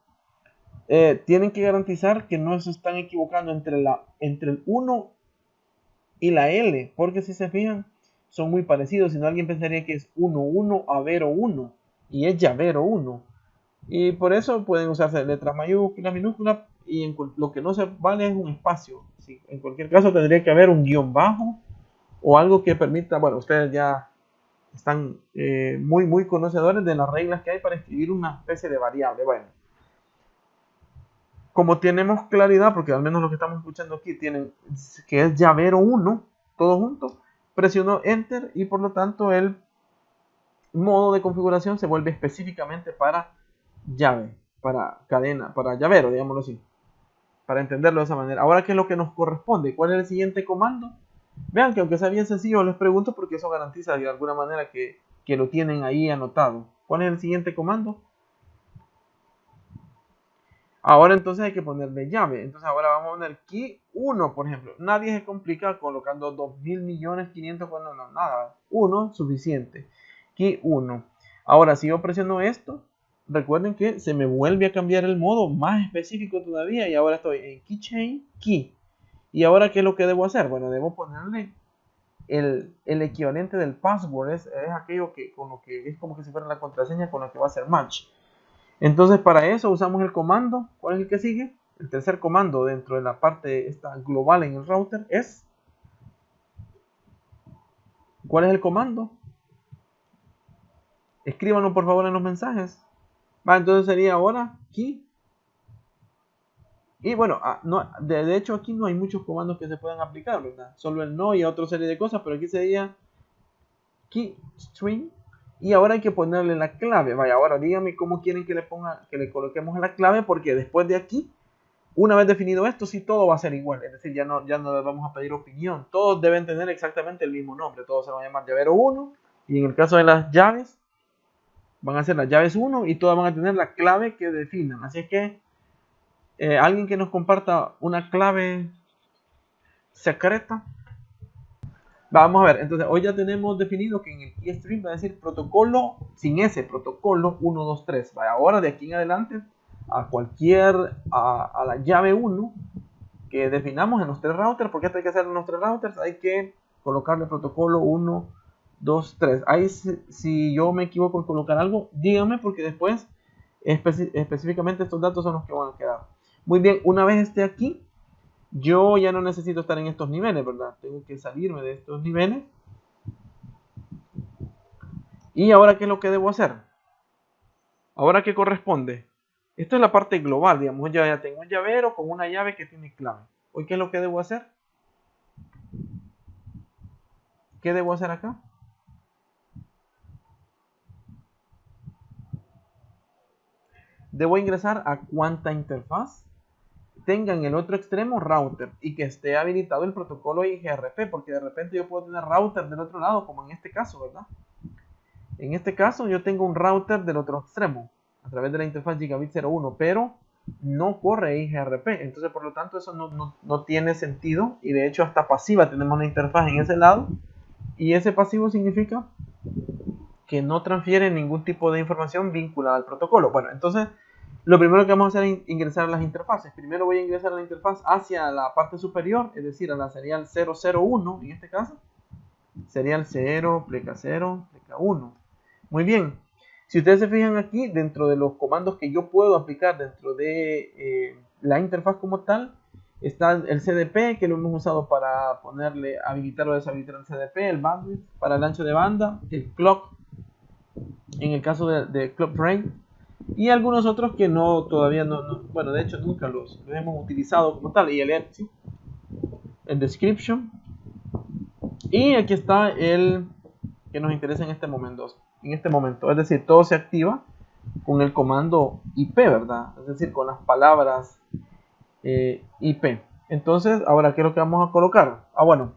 Tienen que garantizar que no se están equivocando entre el 1 y la L. Porque si se fijan, son muy parecidos. Si no, alguien pensaría que es 1, 1, avero 1. Y es llavero 1. Y por eso pueden usarse letras mayúsculas, minúsculas, y lo que no se vale es un espacio. Sí, en cualquier caso tendría que haber un guión bajo o algo que permita, bueno, ustedes ya están muy conocedores de las reglas que hay para escribir una especie de variable. Bueno, como tenemos claridad, porque al menos lo que estamos escuchando aquí tienen que es llavero 1, todo junto, presiono Enter y por lo tanto el modo de configuración se vuelve específicamente para llave, para cadena, para llavero, digámoslo así, para entenderlo de esa manera. Ahora, ¿qué es lo que nos corresponde? ¿Cuál es el siguiente comando? Vean que aunque sea bien sencillo, les pregunto porque eso garantiza de alguna manera que lo tienen ahí anotado. ¿Cuál es el siguiente comando? Ahora entonces hay que ponerle llave. Entonces ahora vamos a poner key 1, por ejemplo. Nadie se complica colocando 2.000.000.500, bueno, no, nada. 1, suficiente. Key 1. Ahora, si yo presiono esto, recuerden que se me vuelve a cambiar el modo más específico todavía. Y ahora estoy en keychain, key. ¿Y ahora qué es lo que debo hacer? Bueno, debo ponerle el equivalente del password. Es aquello que con lo que es como que si fuera la contraseña con la que va a hacer match. Entonces para eso usamos el comando. ¿Cuál es el que sigue? El tercer comando dentro de la parte esta global en el router es... ¿Cuál es el comando? Escríbanlo por favor en los mensajes. Entonces sería ahora key. Y bueno, de hecho aquí no hay muchos comandos que se puedan aplicar, ¿verdad? Solo el no y otra serie de cosas, pero aquí sería key string. Y ahora hay que ponerle la clave. Vaya, ahora díganme cómo quieren que le coloquemos la clave, porque después de aquí, una vez definido esto, sí todo va a ser igual. Es decir, ya no les vamos a pedir opinión. Todos deben tener exactamente el mismo nombre. Todos se van a llamar llavero 1. Y en el caso de las llaves, van a ser las llaves 1 y todas van a tener la clave que definan. Así es que alguien que nos comparta una clave secreta. Vamos a ver, entonces hoy ya tenemos definido que en el keystring va a decir protocolo sin S, protocolo 123. Ahora de aquí en adelante a a la llave 1 que definamos en los tres routers, porque esto hay que hacer en los tres routers, hay que colocarle protocolo 1, 2, 3. Ahí si yo me equivoco en colocar algo, díganme, porque después específicamente estos datos son los que van a quedar. Muy bien, una vez esté aquí, yo ya no necesito estar en estos niveles, ¿verdad? Tengo que salirme de estos niveles. ¿Y ahora qué es lo que debo hacer? ¿Ahora qué corresponde? Esto es la parte global, digamos. Ya tengo un llavero con una llave que tiene clave. ¿Hoy qué es lo que debo hacer? ¿Qué debo hacer acá? Debo ingresar a cuanta interfaz tenga en el otro extremo router y que esté habilitado el protocolo IGRP, porque de repente yo puedo tener router del otro lado, como en este caso, ¿verdad? En este caso yo tengo un router del otro extremo a través de la interfaz Gigabit 01, pero no corre IGRP, entonces por lo tanto eso no tiene sentido, y de hecho hasta pasiva tenemos la interfaz en ese lado, y ese pasivo significa que no transfiere ningún tipo de información vinculada al protocolo. Bueno, entonces lo primero que vamos a hacer es ingresar a las interfaces. Primero voy a ingresar a la interfaz hacia la parte superior, es decir, a la serial 001, en este caso, serial 0, pleca 0, pleca 1. Muy bien, si ustedes se fijan aquí, dentro de los comandos que yo puedo aplicar dentro de la interfaz como tal, está el CDP, que lo hemos usado para ponerle, habilitar o deshabilitar el CDP, el bandwidth para el ancho de banda, el clock, en el caso de clock rate, y algunos otros que todavía no, bueno, de hecho nunca los hemos utilizado como tal, y el description, y aquí está el que nos interesa en este momento, es decir, todo se activa con el comando IP, ¿verdad? Es decir, con las palabras IP. Entonces, ahora, ¿qué es lo que vamos a colocar? Bueno,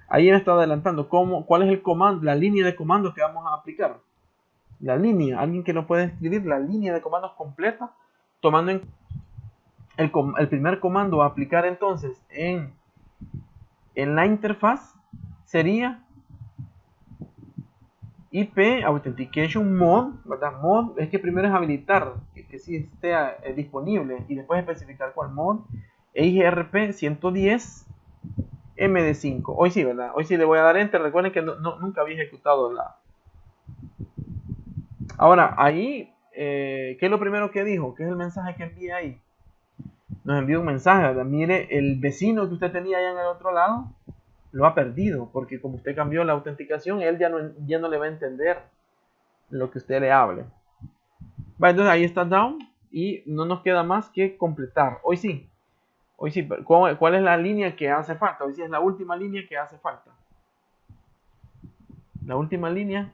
ahí me está adelantando cuál es el comando, la línea de comandos que vamos a aplicar. La línea, alguien que no puede escribir la línea de comandos completa, tomando en el primer comando a aplicar entonces en la interfaz sería IP Authentication Mode, ¿verdad? Mode es que primero es habilitar que sí esté disponible y después especificar cuál mode. IGRP 110 MD5. Hoy sí, ¿verdad? Hoy sí le voy a dar enter. Recuerden que nunca había ejecutado Ahora, ahí ¿qué es lo primero que dijo? ¿Qué es el mensaje que envía ahí? Nos envía un mensaje, ¿verdad? Mire, el vecino que usted tenía allá en el otro lado lo ha perdido, porque como usted cambió la autenticación, él ya no le va a entender lo que usted le hable. Vale, entonces ahí está down y no nos queda más que completar. Hoy sí, ¿cuál es la línea que hace falta? Hoy sí es la última línea que hace falta. La última línea,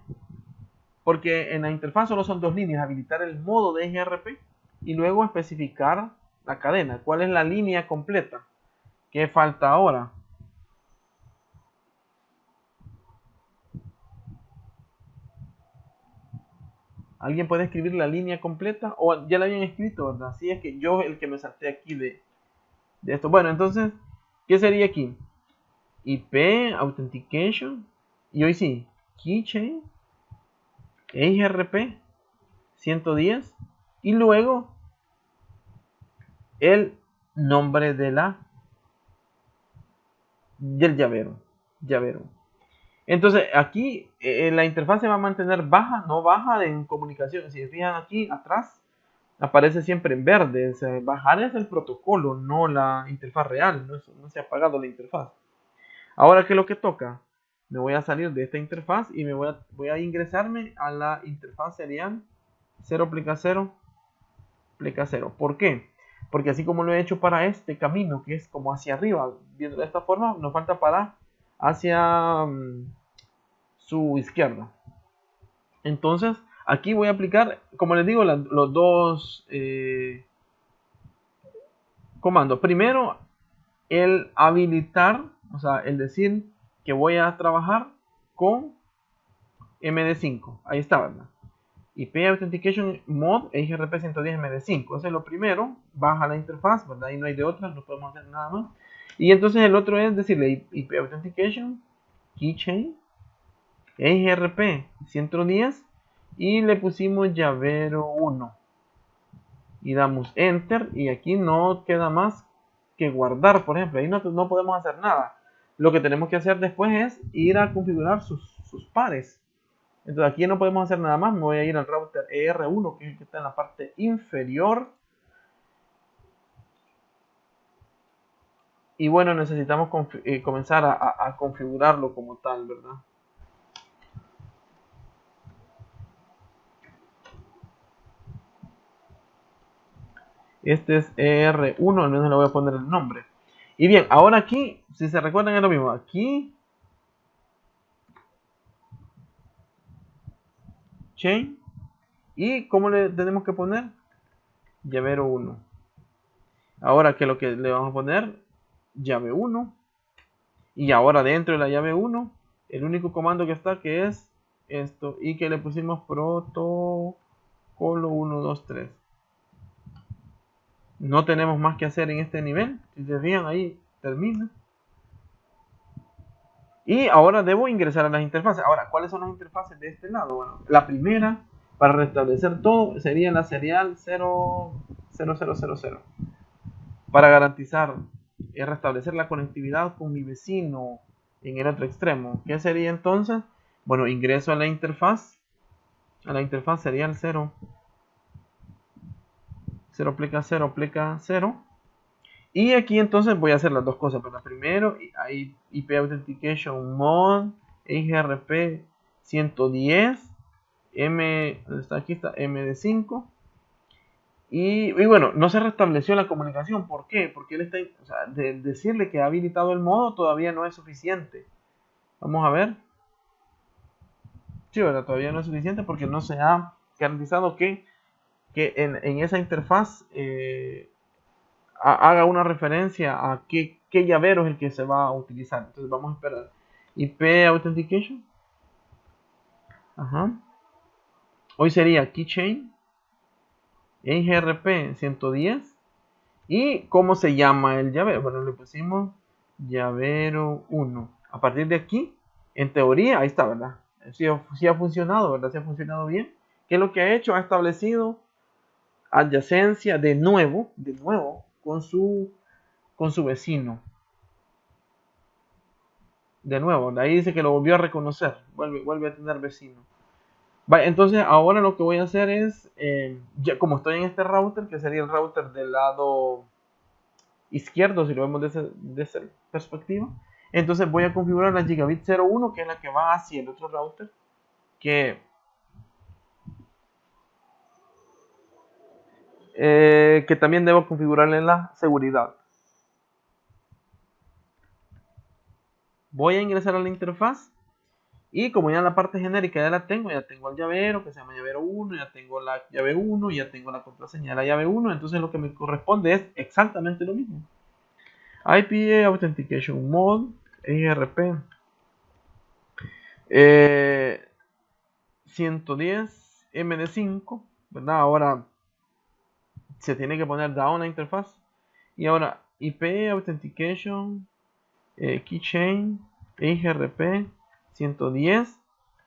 porque en la interfaz solo son dos líneas: habilitar el modo de EGRP y luego especificar la cadena. ¿Cuál es la línea completa? ¿Qué falta ahora? ¿Alguien puede escribir la línea completa? ¿O ya la habían escrito, verdad? Sí, es que yo el que me salté aquí de esto. Bueno, entonces, ¿qué sería aquí? IP, Authentication, y hoy sí, Keychain, EIGRP 110, y luego el nombre del llavero. Entonces, aquí la interfaz se va a mantener baja, no baja en comunicación. Si se fijan aquí atrás, aparece siempre en verde. O sea, bajar es el protocolo, no la interfaz real. No se ha apagado la interfaz. Ahora, ¿qué es lo que toca? Me voy a salir de esta interfaz y voy a ingresarme a la interfaz serial 0.0 0. ¿Por qué? Porque así como lo he hecho para este camino, que es como hacia arriba, viendo de esta forma, nos falta para hacia su izquierda. Entonces, aquí voy a aplicar, como les digo, los dos comandos. Primero, el habilitar, o sea, el decir que voy a trabajar con MD5. Ahí está, ¿verdad? IP Authentication Mode EIGRP 110 MD5. Eso es lo primero. Baja la interfaz, ¿verdad? Ahí no hay de otra, no podemos hacer nada más. Y entonces el otro es decirle IP Authentication Keychain EIGRP 110 y le pusimos llavero 1. Y damos Enter y aquí no queda más que guardar, por ejemplo. Ahí no podemos hacer nada. Lo que tenemos que hacer después es ir a configurar sus pares. Entonces aquí no podemos hacer nada más. Me voy a ir al router ER1, que es el que está en la parte inferior. Y bueno, necesitamos comenzar a configurarlo como tal, ¿verdad? Este es ER1, al menos le voy a poner el nombre. Y bien, ahora aquí, si se recuerdan, es lo mismo. Aquí, chain. ¿Y cómo le tenemos que poner? Llavero 1. Ahora que lo que le vamos a poner, llave 1. Y ahora dentro de la llave 1, el único comando que está, que es esto. Y que le pusimos protocolo 1, 2, 3. No tenemos más que hacer en este nivel. Si se fijan, ahí termina. Y ahora debo ingresar a las interfaces. Ahora, ¿cuáles son las interfaces de este lado? Bueno, la primera, para restablecer todo, sería la serial 00000. Para garantizar restablecer la conectividad con mi vecino en el otro extremo. ¿Qué sería entonces? Bueno, ingreso a la interfaz serial 0. 0 pleca 0 pleca 0. Y aquí entonces voy a hacer las dos cosas. Pero primero, hay IP Authentication Mode, EIGRP 110, aquí está MD5. Y bueno, no se restableció la comunicación. ¿Por qué? Porque él está, o sea, decirle que ha habilitado el modo todavía no es suficiente. Vamos a ver. Sí, ¿verdad? Todavía no es suficiente porque no se ha garantizado que en esa interfaz haga una referencia a qué llavero es el que se va a utilizar. Entonces vamos a esperar. IP Authentication. Ajá. Hoy sería Keychain EIGRP 110. ¿Y cómo se llama el llavero? Bueno, le pusimos llavero 1. A partir de aquí, en teoría, ahí está, ¿verdad? Sí ha funcionado, ¿verdad? Sí ha funcionado bien. ¿Qué es lo que ha hecho? Ha establecido adyacencia de nuevo con su vecino. De nuevo, ahí dice que lo volvió a reconocer. Vuelve a tener vecino. Entonces ahora lo que voy a hacer es, ya como estoy en este router, que sería el router del lado izquierdo, si lo vemos de esa perspectiva, entonces voy a configurar la gigabit 01, que es la que va hacia el otro router, que también debo configurarle la seguridad. Voy a ingresar a la interfaz y como ya la parte genérica ya tengo el llavero que se llama llavero 1, ya tengo la llave 1, ya tengo la contraseña de la llave 1, entonces lo que me corresponde es exactamente lo mismo. IPA Authentication Mode, IRP 110 MD5, ¿verdad? Ahora se tiene que poner down la interfaz. Y ahora IP Authentication Keychain IRP 110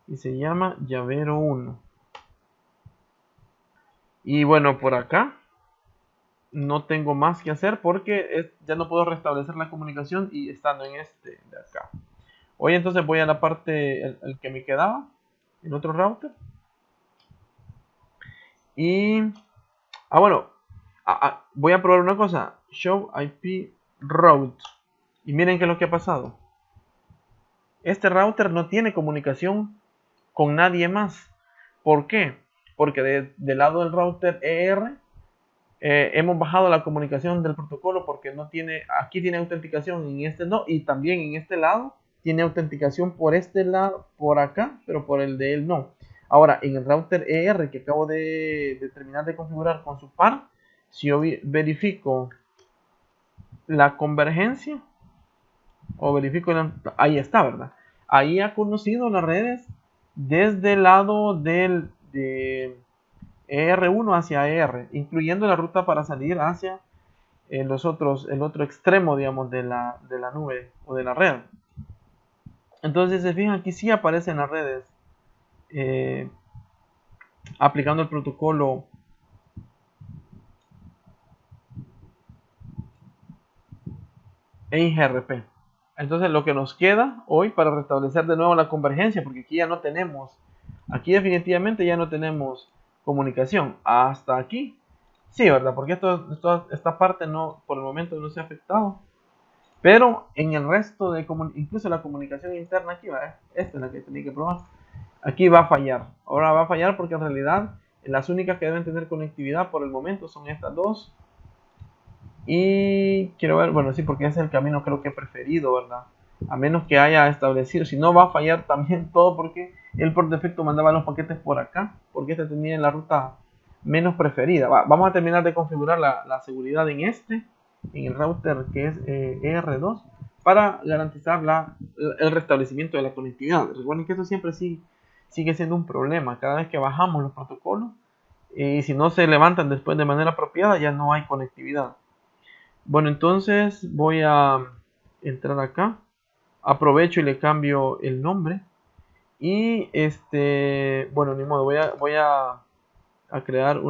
y se llama llavero 1. Y bueno, por acá no tengo más que hacer porque ya no puedo restablecer la comunicación y estando en este de acá. Hoy entonces voy a la parte el que me quedaba, el otro router. Y bueno, voy a probar una cosa, show IP route. Y miren qué es lo que ha pasado. Este router no tiene comunicación con nadie más. ¿Por qué? Porque del lado del router ER hemos bajado la comunicación del protocolo porque no tiene, aquí tiene autenticación, en este no, y también en este lado tiene autenticación por este lado, por acá, pero por el de él no. Ahora, en el router ER que acabo de terminar de configurar con su par, si yo verifico la convergencia, o verifico, ahí está, ¿verdad? Ahí ha conocido las redes desde el lado de ER1 hacia ER, incluyendo la ruta para salir hacia el otro extremo, digamos, de la nube o de la red. Entonces, se fijan, aquí sí aparecen las redes aplicando el protocolo EIGRP. Entonces, lo que nos queda hoy para restablecer de nuevo la convergencia, porque aquí ya no tenemos, aquí definitivamente ya no tenemos comunicación. Hasta aquí, sí, ¿verdad? Porque esta parte no, por el momento no se ha afectado. Pero en el resto de incluso la comunicación interna aquí va, esta es la que tenía que probar. Aquí va a fallar. Ahora va a fallar porque en realidad las únicas que deben tener conectividad por el momento son estas dos. Y quiero ver, bueno, sí, porque ese es el camino creo que preferido, ¿verdad? A menos que haya establecido, si no va a fallar también todo porque él por defecto mandaba los paquetes por acá, porque este tenía la ruta menos preferida. Vamos a terminar de configurar la seguridad en el router que es ER2 para garantizar el restablecimiento de la conectividad. Recuerden que esto siempre sigue siendo un problema cada vez que bajamos los protocolos y si no se levantan después de manera apropiada ya no hay conectividad. Bueno, entonces voy a entrar acá, aprovecho y le cambio el nombre y bueno, ni modo, voy a crear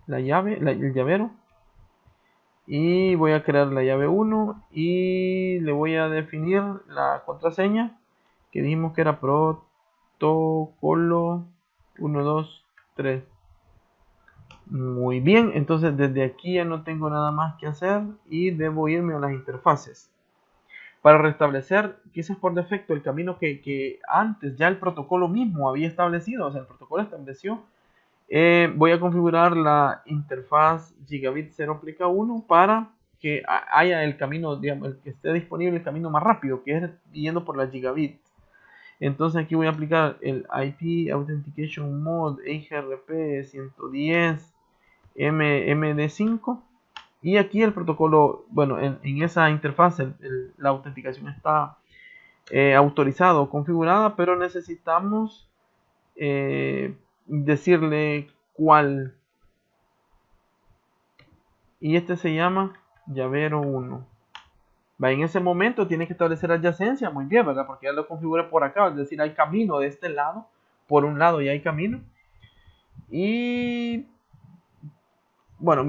la llave, el llavero, y voy a crear la llave 1 y le voy a definir la contraseña que dijimos que era protocolo 1, 2, 3. Muy bien, entonces desde aquí ya no tengo nada más que hacer y debo irme a las interfaces para restablecer, quizás por defecto, el camino que antes ya el protocolo mismo había establecido. O sea, el protocolo estableció. Voy a configurar la interfaz gigabit 0 aplica 1 para que haya el camino, digamos, el que esté disponible, el camino más rápido, que es yendo por la gigabit. Entonces aquí voy a aplicar el IP Authentication Mode IGRP 110 MD5 y aquí el protocolo, bueno, en esa interfaz la autenticación está autorizada o configurada, pero necesitamos decirle cuál, y este se llama llavero 1. En ese momento tiene que establecer adyacencia, muy bien, ¿verdad? Porque ya lo configuré por acá, es decir, hay camino de este lado, por un lado ya hay camino. Y bueno,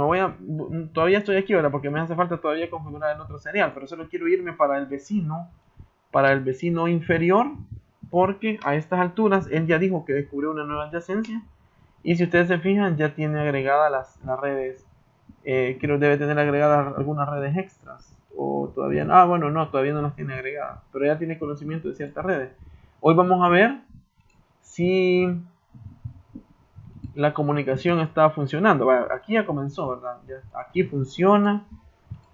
todavía estoy aquí, ¿verdad? Porque me hace falta todavía configurar el otro serial, pero solo quiero irme para el vecino inferior porque a estas alturas él ya dijo que descubrió una nueva adyacencia. Y si ustedes se fijan, ya tiene agregadas las redes. Creo que debe tener agregadas algunas redes extras. O todavía no. Bueno, no, todavía no las tiene agregadas. Pero ya tiene conocimiento de ciertas redes. Hoy vamos a ver si la comunicación está funcionando. Bueno, aquí ya comenzó, ¿verdad? Ya, aquí funciona.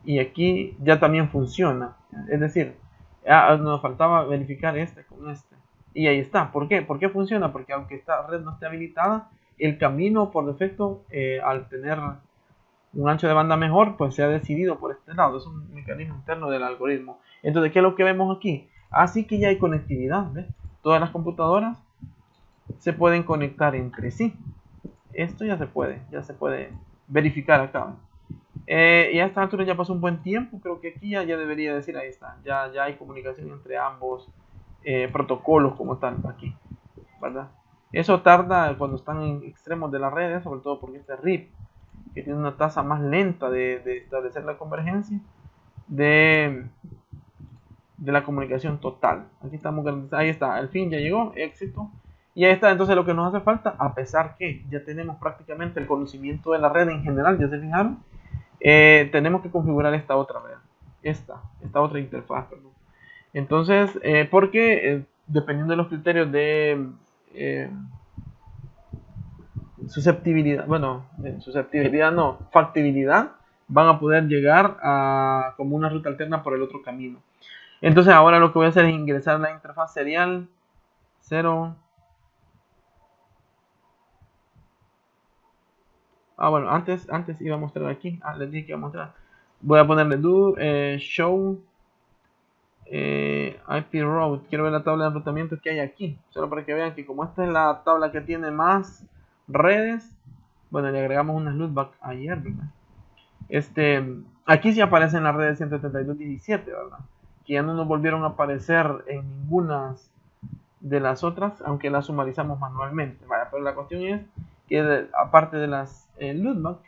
Y aquí ya también funciona. Es decir, nos faltaba verificar este con este. Y ahí está. ¿Por qué? ¿Por qué funciona? Porque aunque esta red no esté habilitada, el camino por defecto, al tener un ancho de banda mejor, pues se ha decidido por este lado. Es un mecanismo interno del algoritmo. Entonces, ¿qué es lo que vemos aquí? Así que ya hay conectividad. ¿Ves? Todas las computadoras se pueden conectar entre sí. Esto ya se puede verificar acá. Y a esta altura ya pasó un buen tiempo. Creo que aquí ya debería decir, ahí está. Ya hay comunicación entre ambos protocolos como tal aquí, ¿verdad? Eso tarda cuando están en extremos de las redes, sobre todo porque este RIP, que tiene una tasa más lenta de establecer la convergencia de la comunicación total. Aquí estamos, ahí está, al fin ya llegó, éxito. Y ahí está, entonces lo que nos hace falta, a pesar que ya tenemos prácticamente el conocimiento de la red en general, ya se fijaron, tenemos que configurar esta otra red, esta otra interfaz, perdón. Entonces, porque dependiendo de los criterios de susceptibilidad, bueno, susceptibilidad no, factibilidad, van a poder llegar a como una ruta alterna por el otro camino. Entonces ahora lo que voy a hacer es ingresar la interfaz serial 0. Bueno, antes iba a mostrar aquí, les dije que iba a mostrar. Voy a ponerle do show IP route. Quiero ver la tabla de enrutamiento que hay aquí, solo para que vean que como esta es la tabla que tiene más redes, bueno, le agregamos unas loopback ayer, ¿verdad? Aquí sí aparecen las redes 172.17, ¿verdad? Que ya no nos volvieron a aparecer en ninguna de las otras, aunque las sumarizamos manualmente. Vaya, pero la cuestión es que aparte de las loopback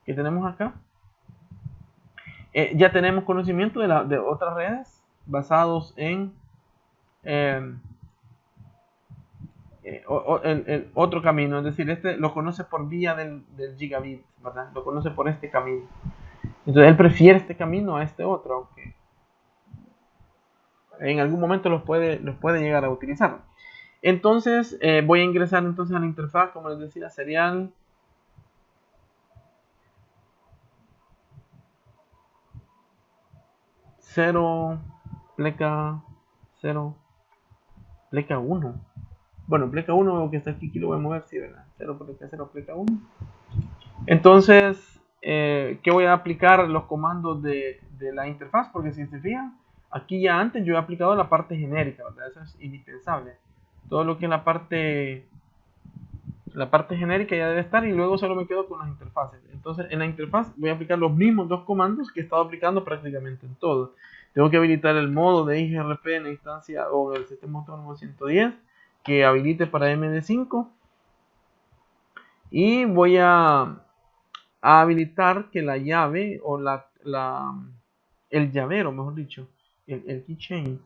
que tenemos acá, ya tenemos conocimiento de otras redes basados en el otro camino, es decir, este lo conoce por vía del gigabit, ¿verdad? Lo conoce por este camino. Entonces él prefiere este camino a este otro, aunque en algún momento los puede llegar a utilizar. Entonces voy a ingresar entonces a la interfaz, como les decía, serial 0 pleca 0 pleca 1. Bueno, pleca 1 que está aquí lo voy a mover, sí, ¿verdad? 0 pleca 0 pleca 1. Entonces, ¿qué voy a aplicar? Los comandos de la interfaz, porque si se fijan, aquí ya antes yo he aplicado la parte genérica, ¿verdad? Eso es indispensable. Todo lo que es la parte genérica ya debe estar y luego solo me quedo con las interfaces. Entonces, en la interfaz voy a aplicar los mismos dos comandos que he estado aplicando prácticamente en todo. Tengo que habilitar el modo de IGRP en la instancia o el sistema autónomo 110 que habilite para MD5 y voy a habilitar que la llave o el llavero, mejor dicho, el keychain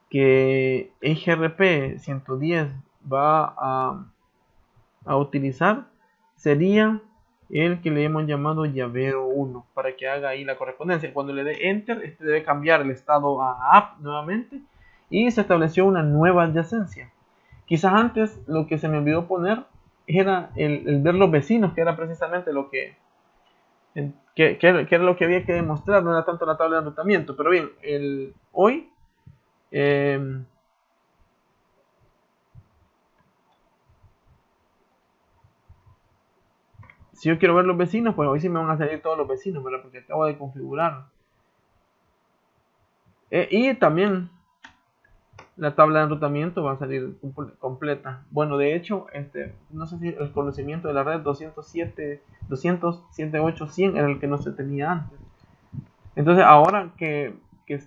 que IGRP 110 va a utilizar sería el que le hemos llamado llavero 1 para que haga ahí la correspondencia. Cuando le dé enter, este debe cambiar el estado a app nuevamente y se estableció una nueva adyacencia. Quizás antes lo que se me olvidó poner era el ver los vecinos, que era precisamente lo que era lo que había que demostrar, no era tanto la tabla de enrutamiento. Pero bien, hoy si yo quiero ver los vecinos, pues hoy sí me van a salir todos los vecinos, ¿verdad? Porque acabo de configurar. Y también la tabla de enrutamiento va a salir completa. Bueno, de hecho, no sé si el conocimiento de la red 200.108.100 era el que no se tenía antes. Entonces, ahora que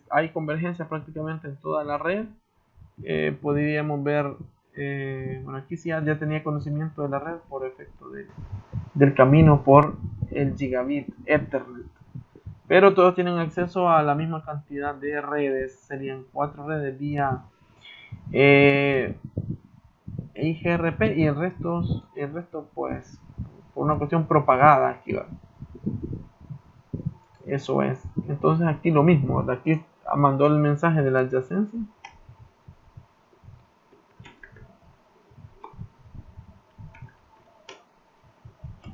hay convergencia prácticamente en toda la red, podríamos ver, bueno, aquí sí ya tenía conocimiento de la red por efecto del camino por el gigabit Ethernet. Pero todos tienen acceso a la misma cantidad de redes, serían 4 redes vía IGRP y el resto pues por una cuestión propagada aquí, ¿verdad? Eso es. Entonces aquí lo mismo, ¿verdad? Aquí mandó el mensaje de la adyacencia.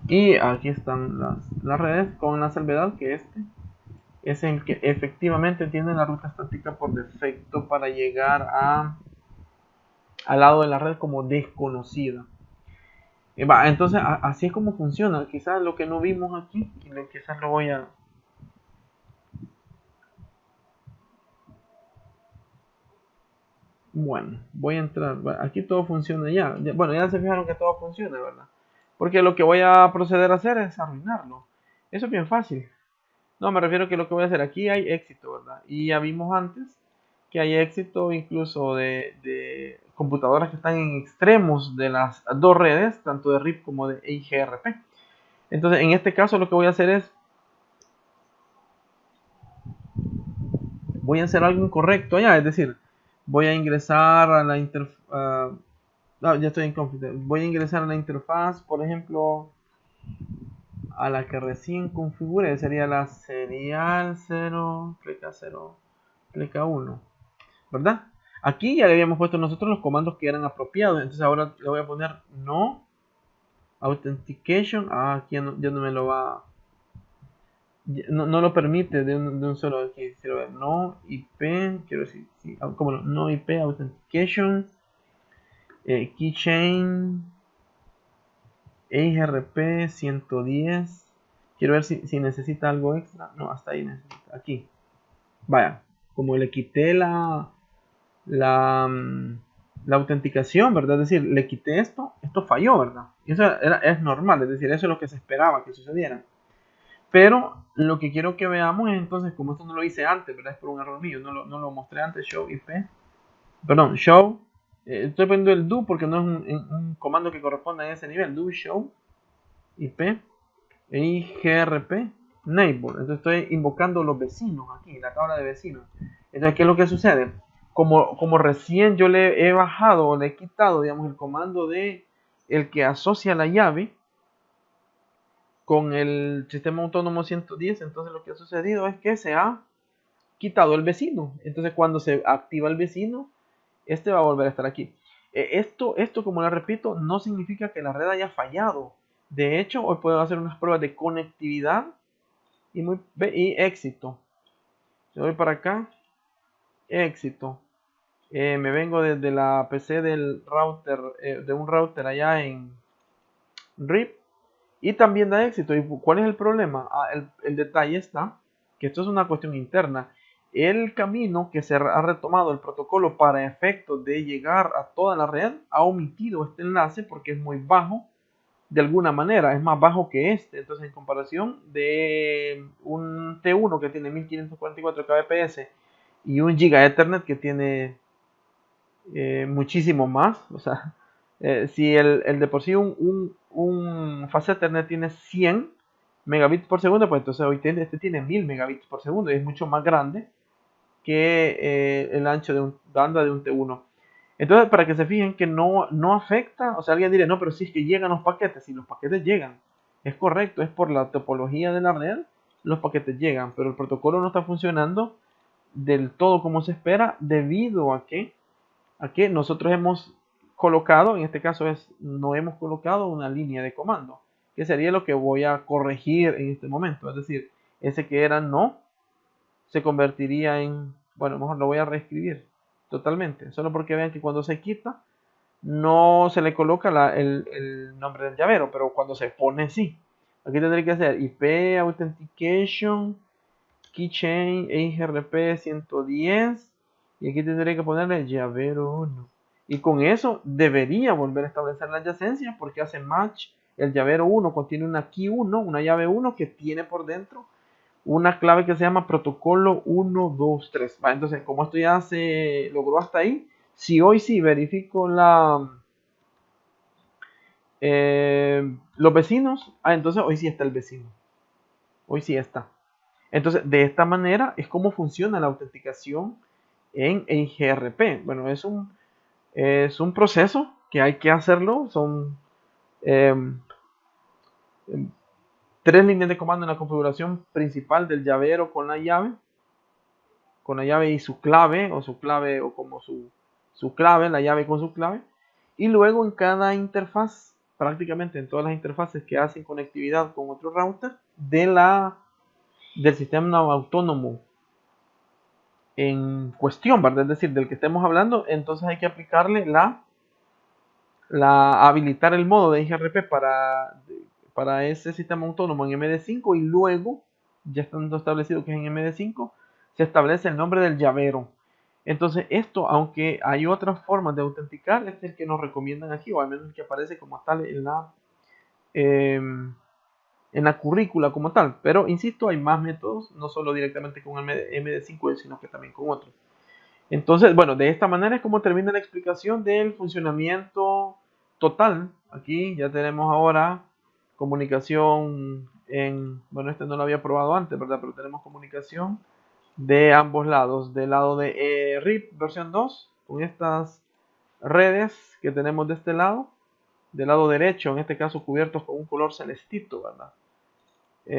Y aquí están las redes con la salvedad que este es el que efectivamente tiene la ruta estática por defecto para llegar al lado de la red como desconocida. Entonces así es como funciona. Quizás lo que no vimos aquí, quizás lo voy a... Bueno, voy a entrar. Aquí todo funciona ya. Bueno, ya se fijaron que todo funciona, ¿verdad? Porque lo que voy a proceder a hacer es arruinarlo. Eso es bien fácil. No, me refiero que lo que voy a hacer aquí hay éxito, ¿verdad? Y ya vimos antes que hay éxito incluso de computadoras que están en extremos de las dos redes, tanto de RIP como de IGRP. Entonces, en este caso lo que voy a hacer es, voy a hacer algo incorrecto allá, es decir, voy a ingresar a la interfaz, ya estoy en Config, voy a ingresar a la interfaz, por ejemplo, a la que recién configure, sería la serial 0, clica 1, ¿verdad? Aquí ya le habíamos puesto nosotros los comandos que eran apropiados, entonces ahora le voy a poner no authentication, aquí ya no me lo va, no lo permite de un solo aquí, quiero ver, no IP, quiero decir, sí, como no IP authentication, keychain, EIGRP 110, quiero ver si necesita algo extra, no, hasta ahí necesita, aquí, vaya, como le quité la, la autenticación, ¿verdad? Es decir, le quité esto falló, ¿verdad? Y eso es normal, es decir, eso es lo que se esperaba que sucediera. Pero lo que quiero que veamos es entonces, como esto no lo hice antes, ¿verdad? Es por un error mío, no lo mostré antes, show IP, perdón, show, estoy poniendo el do porque no es un comando que corresponde a ese nivel, do show IP, IGRP, neighbor, entonces estoy invocando los vecinos aquí, la tabla de vecinos. Entonces, ¿qué es lo que sucede? Como recién yo le he bajado o le he quitado, digamos, el comando de el que asocia la llave con el sistema autónomo 110, entonces lo que ha sucedido es que se ha quitado el vecino. Entonces cuando se activa el vecino, este va a volver a estar aquí. Esto, como le repito, no significa que la red haya fallado. De hecho, hoy puedo hacer unas pruebas de conectividad y éxito. Yo voy para acá, éxito. Me vengo desde la PC del router, de un router allá en RIP, y también da éxito. ¿Y cuál es el problema? El detalle está que esto es una cuestión interna. El camino que se ha retomado el protocolo para efectos de llegar a toda la red ha omitido este enlace porque es muy bajo de alguna manera, es más bajo que este. Entonces, en comparación de un T1 que tiene 1544 kbps y un Giga Ethernet que tiene muchísimo más, o sea, si el de por sí un Fast Ethernet tiene 100 megabits por segundo, pues entonces hoy este tiene 1000 megabits por segundo y es mucho más grande que el ancho de banda de un T1. Entonces, para que se fijen que no afecta, o sea, alguien diría, no, pero si es que llegan los paquetes, si los paquetes llegan, es correcto, es por la topología de la red, los paquetes llegan, pero el protocolo no está funcionando del todo como se espera debido a que nosotros hemos colocado, en este caso no hemos colocado una línea de comando, que sería lo que voy a corregir en este momento, es decir, ese que era no, se convertiría en, bueno, mejor lo voy a reescribir totalmente, solo porque vean que cuando se quita, no se le coloca el nombre del llavero, pero cuando se pone sí. Aquí tendré que hacer IP Authentication Keychain EIGRP 110 y aquí tendré que ponerle llavero 1. Y con eso debería volver a establecer la adyacencia porque hace match. El llavero 1 contiene una key 1, una llave 1 que tiene por dentro una clave que se llama protocolo 123. Entonces, como esto ya se logró hasta ahí, si hoy sí verifico los vecinos, entonces hoy sí está el vecino. Hoy sí está. Entonces, de esta manera es como funciona la autenticación en IGRP. Bueno, Es un proceso que hay que hacerlo. Son em, 3 líneas de comando en la configuración principal del llavero con la llave y su clave, o su clave, o como su clave, la llave con su clave. Y luego en cada interfaz, prácticamente en todas las interfaces que hacen conectividad con otro router, del sistema autónomo en cuestión, ¿verdad? Es decir, del que estemos hablando, entonces hay que aplicarle habilitar el modo de IGRP para ese sistema autónomo en MD5, y luego, ya estando establecido que es en MD5, se establece el nombre del llavero. Entonces esto, aunque hay otras formas de autenticar, este es el que nos recomiendan aquí, o al menos el que aparece como tal en la currícula como tal. Pero insisto, hay más métodos, no solo directamente con MD5, sino que también con otros. Entonces, bueno, de esta manera es como termina la explicación del funcionamiento total. Aquí ya tenemos ahora comunicación bueno, este no lo había probado antes, ¿verdad? Pero tenemos comunicación de ambos lados. Del lado de RIP versión 2, con estas redes que tenemos de este lado. Del lado derecho, en este caso cubiertos con un color celestito, ¿verdad?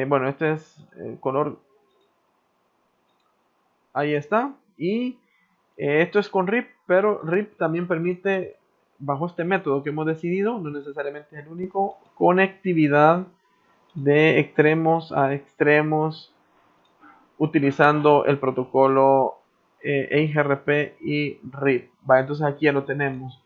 Bueno, este es el color. Ahí está. Y esto es con RIP, pero RIP también permite, bajo este método que hemos decidido, no necesariamente es el único, conectividad de extremos a extremos utilizando el protocolo EIGRP y RIP. Entonces aquí ya lo tenemos.